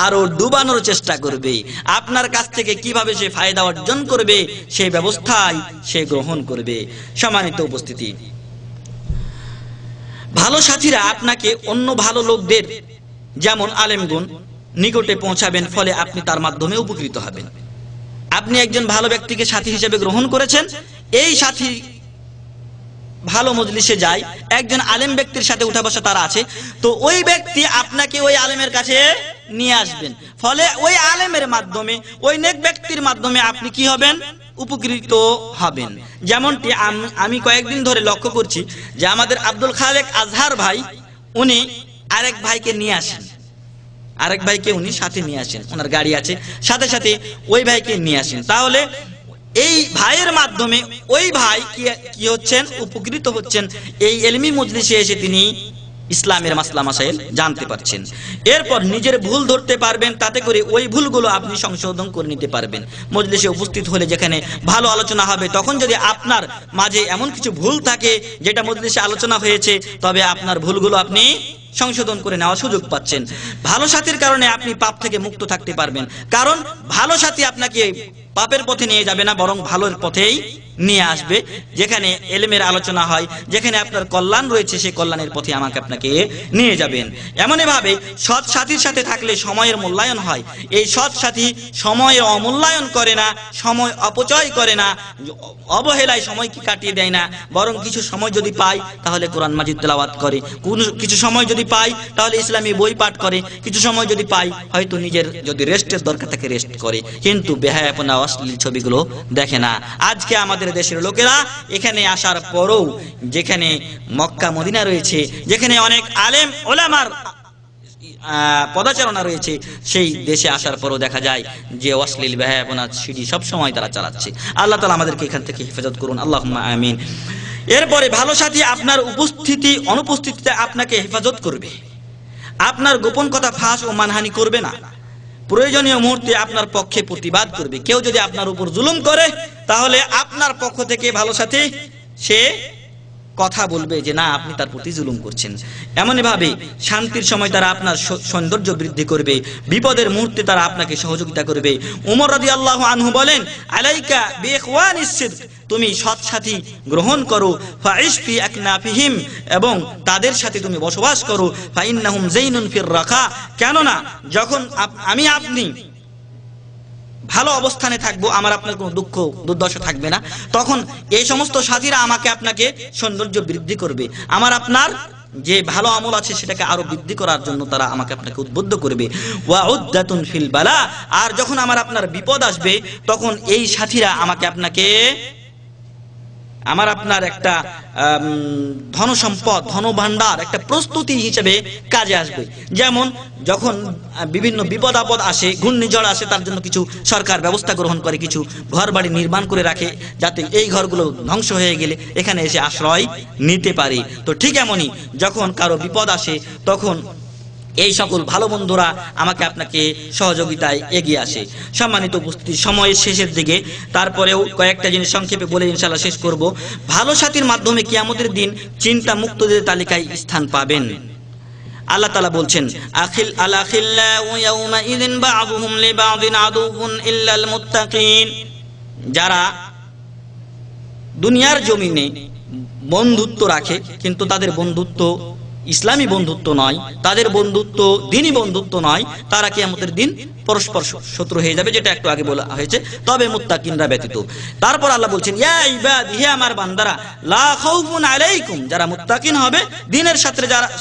আরো ডুবানোর চেষ্টা করবে। আপনার কাছ থেকে কিভাবে সে ফায়দা অর্জন করবে সেই ব্যবস্থাই সে গ্রহণ করবে। সম্মানিত উপস্থিতি, ভালো সাথীরা আপনাকে অন্য ভালো লোকদের যেমন আলেমগুন নিকটে পৌঁছাবেন, ফলে আপনি তার মাধ্যমে উপকৃত হবেন। আপনি একজন ভালো ব্যক্তিকে সাথী হিসেবে গ্রহণ করেছেন, এই সাথী ভালো মজলিসে যায়, একজন আলেম ব্যক্তির সাথে উঠা বসা তার আছে, তো ওই ব্যক্তি আপনাকে ওই আলেমের কাছে নিয়ে আসবেন, ফলে ওই আলেমের মাধ্যমে, ওই নেক ব্যক্তির মাধ্যমে আপনি কি হবেন? উপকৃত হবেন। যেমনটি আমি কয়েকদিন ধরে লক্ষ্য করছি যে আমাদের আব্দুল খালেক আজহার ভাই, উনি আরেক ভাইকে নিয়ে আসেন, আরেক ভাইকে উনি সাথে নিয়ে আসেন, ওনার গাড়ি আছে, সাথে সাথে ওই ভাইকে নিয়ে আসেন। তাহলে এই ভাইয়ের মাধ্যমে ওই ভাই কি হচ্ছেন? উপকৃত হচ্ছেন। এই ইলমি মজলিসে এসে তিনি ইসলামের মাসলা মাসাইল জানতে পারছেন। এরপর নিজের ভুল ধরতে পারবেন, তাতে করে ওই ভুলগুলো আপনি সংশোধন করে নিতে পারবেন। মজলিসে উপস্থিত হলে যেখানে ভালো আলোচনা হবে, তখন যদি আপনার মাঝে এমন কিছু ভুল থাকে যেটা মজলিসে আলোচনা হয়েছে, তবে আপনার ভুলগুলো আপনি সংশোধন করে নেওয়ার সুযোগ পাচ্ছেন। ভালো সাথীর কারণে আপনি পাপ থেকে মুক্ত থাকতে পারবেন, কারণ ভালো সাথী আপনাকে পাপের পথে নিয়ে যাবে না, বরং ভালোর পথেই নিয়ে আসবে। যেখানে ইলমের আলোচনা হয়, যেখানে আপনার কল্যাণ রয়েছে, সেই কল্যাণের পথে আমাকে আপনাকে নিয়ে যাবেন। এমনই ভাবে সৎ সাথীর সাথে থাকলে সময়ের মূল্যায়ন হয়। এই সৎ সাথী সময়ের অমূল্যায়ন করে না, সময় অপচয় করে না, অবহেলায় সময়কে কাটিয়ে দেয় না, বরং কিছু সময় যদি পায় তাহলে কোরআন মাজিদ তেলাওয়াত করে, কিছু সময় যদি পায় তাহলে ইসলামী বই পাঠ করে, কিছু সময় যদি পায় হয়তো নিজের যদি রেস্টের দরকার থাকে রেস্ট করে, কিন্তু বেহায়াপনা অশ্লীল ছবিগুলো দেখে না। আজকে আমাদের দেশের লোকেরা এখানে আসার পরও, যেখানে মক্কা মদিনা রয়েছে, যেখানে অনেক আলেম ওলামার পদাচারণা রয়েছে, সেই দেশে আসার পরও দেখা যায় যে অশ্লীল বেহায়াপনা সিডি সব সময় তারা চালাচ্ছে। আল্লাহ তাআলা আমাদেরকে এখান থেকে হেফাজত করুন, আল্লাহুম্মা আমিন। এরপরে ভালো সাথী আপনার উপস্থিতি অনুপস্থিতিতে আপনাকে হেফাজত করবে, আপনার গোপন কথা ফাঁস ও মানহানি করবে না, প্রয়োজনীয় মুহূর্তে আপনার পক্ষে প্রতিবাদ করবে। কেউ যদি আপনার উপর জুলুম করে, তাহলে আপনার পক্ষ থেকে ভালো সাথী সে কথা বলবে যে না, আপনি তার প্রতি জুলুম করছেন। এমনই ভাবে শান্তির সময় তারা আপনার সৌন্দর্য বৃদ্ধি করবে, বিপদের মুহূর্তে তারা আপনাকে সহযোগিতা করবে। ওমর রাদিয়াল্লাহু আনহু বলেন, আলাইকা বিইখওয়ানিস সিদক, তুমি সৎ সাথী গ্রহণ করো, ফাইশ ফি আকনাফিহিম, এবং তাদের সাথে তুমি বসবাস করো, ফাইন্নাহুম যাইনুন ফির রাখা, কেননা যখন আপনি ভালো অবস্থানে থাকবো, আমার আপনার কোনো দুঃখ দুর্দশা থাকবে না, তখন এই সমস্ত সাথীরা আমাকে আপনাকে সৌন্দর্য বৃদ্ধি করবে, আমার আপনার যে ভালো আমল আছে সেটাকে আরো বৃদ্ধি করার জন্য তারা আমাকে আপনাকে উদ্বুদ্ধ করবে। ওয়া উদ্দাতুন ফিল বালা, আর যখন আমার আপনার বিপদ আসবে, তখন এই সাথীরা আমাকে আপনাকে আমার আপনার একটা ধনসম্পদ, ধনভাণ্ডার, একটা প্রস্তুতি হিসেবে কাজে আসবে। যেমন যখন বিভিন্ন বিপদ আপদ আসে, ঘূর্ণিঝড় আসে, তার জন্য কিছু সরকার ব্যবস্থা গ্রহণ করে, কিছু ঘর বাড়ি নির্মাণ করে রাখে, যাতে এই ঘরগুলো ধ্বংস হয়ে গেলে এখানে এসে আশ্রয় নিতে পারে। তো ঠিক এমনই যখন কারো বিপদ আসে, তখন এই সকল ভালো বন্ধুরা আমাকে আপনাকে সহযোগিতায় এগিয়ে আসে। সম্মানিত উপস্থিতি, সময়ের শেষের দিকে, তারপরেও কয়েকটা জিনিস সংক্ষেপে বলে ইনশাআল্লাহ শেষ করব। ভালো সাথীর মাধ্যমে কিয়ামতের দিন চিন্তা মুক্তদের তালিকায় স্থান পাবেন। আল্লাহ তাআলা বলছেন আখিল্লাউ ইয়াউমা ইযিন বা'দুহুম লিবা'দিন আদুউন ইল্লাল মুত্তাকিন, যারা দুনিয়ার জমিনে বন্ধুত্ব রাখে কিন্তু তাদের বন্ধুত্ব ইসলামী বন্ধুত্ব নয়, তাদের বন্ধুত্ব দ্বীনি বন্ধুত্ব নয়, তারা কিয়ামতের দিন পরস্পর শত্রু হয়ে যাবে, যেটা একটু আগে বলা হয়েছে, তবে মুত্তাকিনরা ব্যতীত। তারপর আল্লাহ বলছেন ইয়া ইবাদি, হে আমার বান্দারা, লা খাউফুন আলাইকুম, যারা মুত্তাকিন হবে, দ্বীনের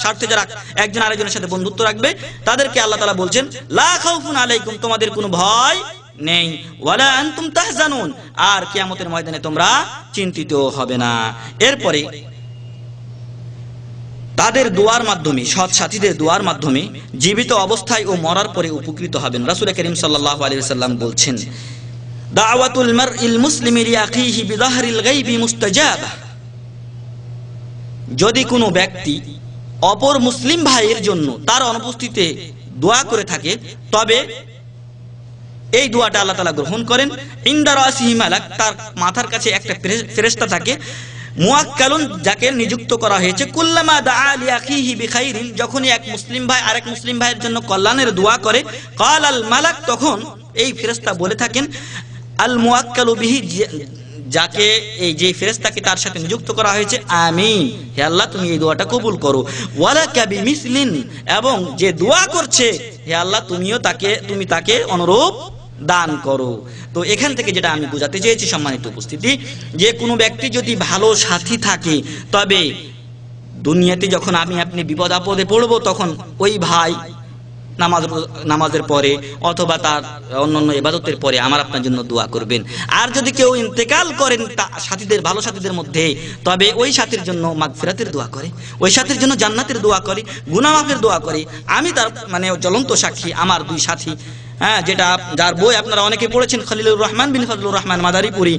স্বার্থে যারা একজন আরেকজনের সাথে বন্ধুত্ব রাখবে, তাদেরকে আল্লাহ তাআলা বলছেন লা খাউফুন আলাইকুম, তোমাদের কোনো ভয় নেই, ওয়ালা আনতুম তাহজানুন, আর কিয়ামতের ময়দানে তোমরা চিন্তিত হবে না। এরপরে তাদের দোয়ার মাধ্যমে, সৎ সাথীদের দোয়ার মাধ্যমে জীবিত অবস্থায় ও মরার পরে উপকৃত হবেন। রাসূল করিম সাল্লাল্লাহু আলাইহি ওয়াসাল্লাম বলছেন দাওয়াতুল মারইল মুসলিমি লিআখিহি বিযাহরিল গায়বি মুস্তাজাবা, যদি কোনো ব্যক্তি অপর মুসলিম ভাইয়ের জন্য তার অনুপস্থিতিতে দোয়া করে থাকে, তবে এই দোয়াটা আল্লাহ তাআলা গ্রহণ করেন। ইনদা রাসিহি মালাক, তার মাথার কাছে একটা ফেরেশতা থাকে, মুআক্কালুন, যাকে নিযুক্ত করা হয়েছে, কুল্লামা দাআ লিআখিহি বিখাইরিন, যখনই এক মুসলিম ভাই আরেক মুসলিম ভাইয়ের জন্য কল্যাণের দোয়া করে, ক্বালাল মালাক, তখন এই ফেরেশতা বলে থাকেন, আল মুআক্কালু বিহি, যাকে এই যে ফেরেশতাকে তার সাথে নিযুক্ত করা হয়েছে, আমিন, হে আল্লাহ তুমি এই দোয়াটা কবুল করো, ওয়ালাকা বিমিসলিন, এবং যে দোয়া করছে, হে আল্লাহ তুমি তাকে অনুরূপ দান করো। তো এখান থেকে যেটা আমি বোঝাতে চেয়েছি সম্মানিত উপস্থিতি, যে কোনো ব্যক্তি যদি ভালো সাথী থাকে, তবে দুনিয়াতে যখন আপনি বিপদ আপদে পড়বো, তখন ওই ভাই নামাজের পরে অথবা তার অন্যান্য ইবাদতের পরে আমার আপনার জন্য দোয়া করবেন। আর যদি কেউ ইন্তেকাল করেন সাথীদের, ভালো সাথীদের মধ্যে, তবে ওই সাথীর জন্য মাগফিরাতের দোয়া করে, ওই সাথীর জন্য জান্নাতের দোয়া করে, গুনাহ মাফের দোয়া করে। আমি তার জ্বলন্ত সাক্ষী, আমার দুই সাথী, যেটা যার বই আপনারা অনেকে পড়েছেন, খলিলুর রহমান বিন ফজলুর রহমান মাদারীপুরি,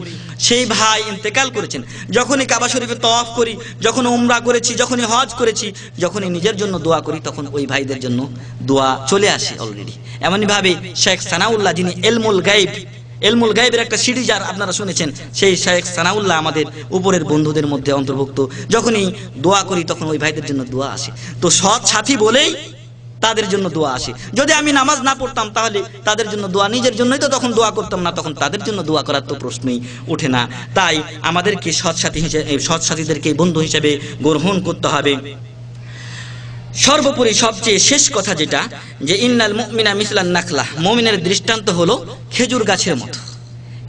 সেই ভাই ইন্তেকাল করেছেন। যখনই কাবা শরীফে তওয়াফ করি, যখন উমরা করেছি, যখনই হজ করেছি, যখনই নিজের জন্য দোয়া করি, তখন ওই ভাইদের জন্য দোয়া চলে আসে অলরেডি। এমনই ভাবে শেখ সানাউল্লাহ, যিনি এলমুল গায়েবের একটা সিরিজ আর আপনারা শুনেছেন, সেই শেখ সানাউল্লাহ আমাদের উপরের বন্ধুদের মধ্যে অন্তর্ভুক্ত। যখনই দোয়া করি তখন ওই ভাইদের জন্য দোয়া আসে। তো সৎ সাথী বলেই তাদের জন্য দোয়া আসে। যদি আমি নামাজ না পড়তাম তাহলে তাদের জন্য দোয়া, নিজের জন্যই তো তখন দোয়া করতাম না, তখন তাদের জন্য দোয়া করার তো প্রশ্নই ওঠে না। তাই আমাদেরকে সৎ সাথীদেরকে বন্ধু হিসেবে গ্রহণ করতে হবে। সর্বোপরি সবচেয়ে শেষ কথা যেটা, যে ইন্নাল মুমিনা মিসলান নাখলা, মুমিনের দৃষ্টান্ত হলো খেজুর গাছের মতো।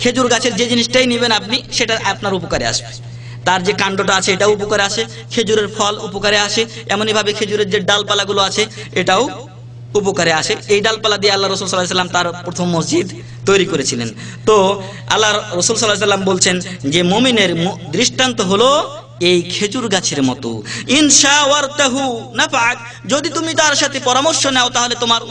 খেজুর গাছের যে জিনিসটাই নেবেন আপনি, সেটা আপনার উপকারে আসবে। তার যে কাণ্ডটা আছে এটাও উপকারে আসে, খেজুরের ফল উপকারে আসে, এমনই ভাবে খেজুরের যে ডালপালাগুলো আছে এটাও উপকারে আসে। এই ডালপালা দিয়ে আল্লাহ রাসূল সাল্লাল্লাহু আলাইহি ওয়াসাল্লাম তার প্রথম মসজিদ তৈরি করেছিলেন। তো আল্লাহ রাসূল সাল্লাল্লাহু আলাইহি ওয়াসাল্লাম বলছেন যে মুমিনের দৃষ্টান্ত হলো এই খেজুর গাছের মতো। ইনশা ওয়ারতাহু নাফাক, যদি তুমি তার সাথে পরামর্শ নাও তাহলে তোমার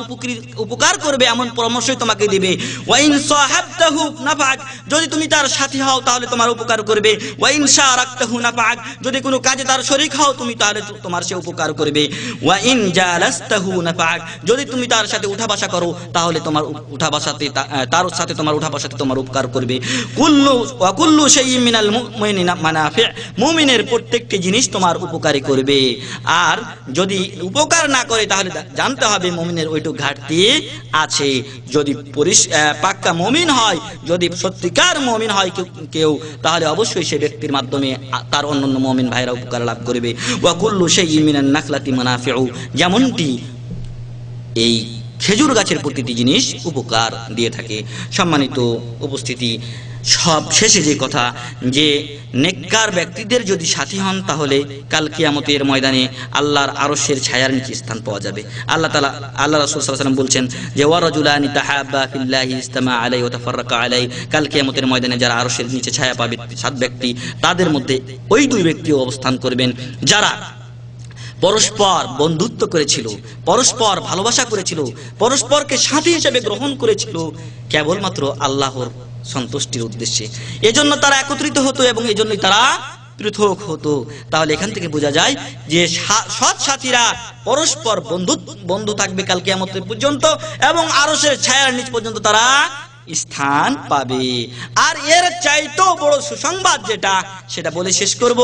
উপকার করবে এমন পরামর্শই তোমাকে দিবে। ওয়া ইন সাহাবতাহু নাফাক, যদি তুমি তার সাথী হও তাহলে তোমার উপকার করবে। ওয়া ইন শারাকতাহু নাফাক, যদি কোনো কাজে তার শরীক হও তুমি তাহলে তোমার সে উপকার করবে। ওয়া ইন জালাসতাহু নাফাক, যদি তুমি তার সাথে উঠা বসা করো তাহলে তোমার উঠা বসাতে তার সাথে তোমার উঠা বসাতে তোমার উপকার করবে। কুল্লু শাইইন মিনাল মুমিনিনা মানাফি, মুমিনের প্রত্যেকটি জিনিস তোমার উপকারী করবে। আর যদি উপকার না করে তাহলে জানতে হবে মুমিনের ওইটুকু ঘাটতি আছে। যদি পাক্কা মুমিন হয়, যদি সত্যিকার মুমিন হয় কেউ, তাহলে অবশ্যই সে ব্যক্তির মাধ্যমে তার অন্যান্য মুমিন ভাইরা উপকার লাভ করবে। ওয়া কুল্লু শাইইন মিনান নাখলাতি মানাফিউ, যেমনটি এই খেজুর গাছের প্রতিটি জিনিস উপকার দিয়ে থাকে। সম্মানিত উপস্থিতি, সব শেষে যে কথা, যে নেককার ব্যক্তিদের যদি সাথী হন তাহলে কাল কিয়ামতের ময়দানে আল্লাহর আরশের ছায়ার নিচে স্থান পাওয়া যাবে। আল্লাহ রাসূল সাল্লাল্লাহু আলাইহি ওয়াসাল্লাম বলছেন যে ওয়া রাজুলানি তাহাব্বা ফিল্লাহি ইজতামা আলাইহি ওয়া তাফাররাকা আলাইহি, কাল কিয়ামতের ময়দানে যারা আরশের নিচে ছায়া পাবে 7 ব্যক্তি, তাদের মধ্যে ওই 2 ব্যক্তিও অবস্থান করবেন যারা পরস্পর বন্ধুত্ব করেছিল, পরস্পর ভালোবাসা করেছিল, পরস্পরকে সাথী হিসেবে গ্রহণ করেছিল কেবলমাত্র আল্লাহর সন্তুষ্টির উদ্দেশ্যে। এজন্য তারা একত্রিত হতো এবং এজন্যই তারা পৃথক হতো। তাহলে এখান থেকে বোঝা যায় যে সৎ সাথীরা পরস্পর বন্ধু থাকবে কাল কিয়ামত পর্যন্ত এবং আরশের ছায়ার নিচ পর্যন্ত তারা স্থান পাবে। আর এর চাইতেও বড় সুসংবাদ যেটা, সেটা বলে শেষ করব।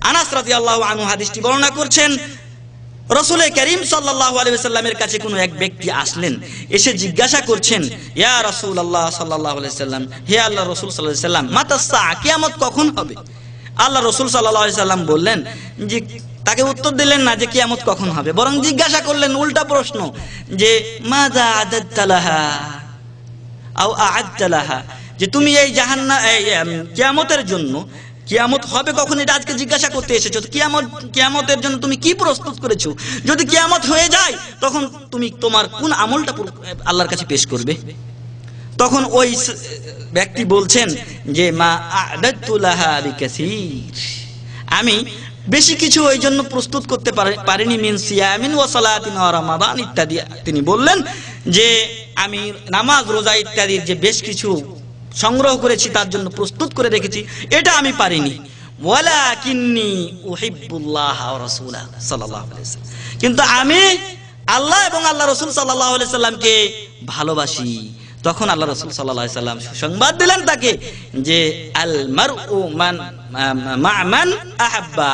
আনাস রাদিয়াল্লাহু আনহু হাদিসটি বর্ণনা করছেন, রাসূল করিম সাল্লাল্লাহু আলাইহি ওয়াসাল্লামের কাছে কোনো এক ব্যক্তি আসলেন, এসে জিজ্ঞাসা করছেন, ইয়া রাসূলুল্লাহ সাল্লাল্লাহু আলাইহি ওয়াসাল্লাম, হে আল্লাহর রাসূল সাল্লাল্লাহু আলাইহি ওয়াসাল্লাম, মাতা সাআ, কিয়ামত কখন হবে? আল্লাহ রাসূল সাল্লাল্লাহু আলাইহি ওয়াসাল্লাম বললেন যে, তাকে উত্তর দিলেন না যে কিয়ামত কখন হবে, বরং জিজ্ঞাসা করলেন উল্টা প্রশ্ন যে মাযা আদাদতা লাহা আও আ'আদতা লাহা, যে তুমি এই কিয়ামতের জন্য, কিয়ামত হবে কখন এটা আজকে জিজ্ঞাসা করতে এসেছো, কিয়ামতের জন্য তুমি কি প্রস্তুত করেছো? যদি কিয়ামত হয়ে যায় তখন তুমি তোমার কোন আমলটা আল্লাহর কাছে পেশ করবে? তখন ওই ব্যক্তি বলছেন যে মা আ'দাদতু লাহা বিকাসীর, আমি বেশি কিছু ওই জন্য প্রস্তুত করতে পারিনি, মিন সিয়ামিন ওয়া সালাতিন ওয়া রমাদান ইত্যাদি। তিনি বললেন যে আমি নামাজ রোজা ইত্যাদির যে বেশ কিছু সংগ্রহ করেছি, তার জন্য প্রস্তুত করে রেখেছি, এটা আমি পারিনি। ওয়ালাকিন্নী উহিব্বুল্লাহ ওয়া রাসূলাহু সাল্লাল্লাহু আলাইহি ওয়াসাল্লাম, কিন্তু আমি আল্লাহ এবং আল্লাহ রাসূল সাল্লাল্লাহু আলাইহি সাল্লামকে ভালোবাসি। তখন আল্লাহ রাসূল সাল্লাল্লাহু আলাইহি সাল্লাম সংবাদ দিলেন তাকে যে আল মারউ মান আহাব্বা,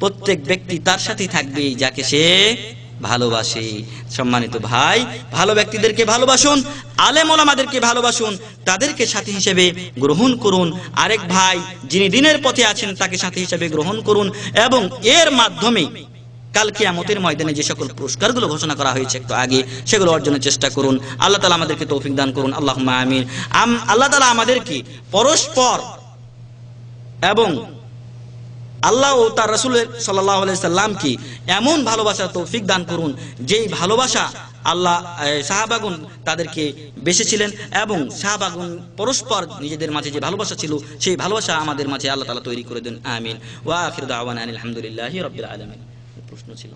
প্রত্যেক ব্যক্তি তার সাথেই থাকবে যাকে সে ভালোবাসে। সম্মানিত ভাই, ভালো ব্যক্তিদেরকে ভালোবাসুন, আলেম ওলামাদেরকে ভালোবাসুন, তাদেরকে সাথী হিসেবে গ্রহণ করুন। আরেক ভাই যিনি দ্বীনের পথে আছেন তাকে সাথী হিসেবে গ্রহণ করুন, এবং এর মাধ্যমে কাল কিয়ামতের ময়দানে যে সকল পুরস্কারগুলো ঘোষণা করা হয়েছে একটু আগে, সেগুলো অর্জনের চেষ্টা করুন। আল্লাহ তাআলা আমাদেরকে তৌফিক দান করুন, আল্লাহুম্মা আমিন। আল্লাহ তাআলা আমাদেরকে পরস্পর এবং আল্লাহ ও তার রাসূল সাল্লাল্লাহু আলাইহি সাল্লামকে এমন ভালোবাসার তৌফিক দান করুন, যেই ভালোবাসা আল্লাহ সাহাবাগণ তাদেরকে বেসেছিলেন, এবং সাহাবাগণ পরস্পর নিজেদের মাঝে যে ভালোবাসা ছিল, সেই ভালোবাসা আমাদের মাঝে আল্লাহ তাআলা তৈরি করে দেন। আমিন। ওয়া আখিরু দাওয়ানা আলহামদুলিল্লাহি রাব্বিল আলামিন। প্রশ্ন ছিল?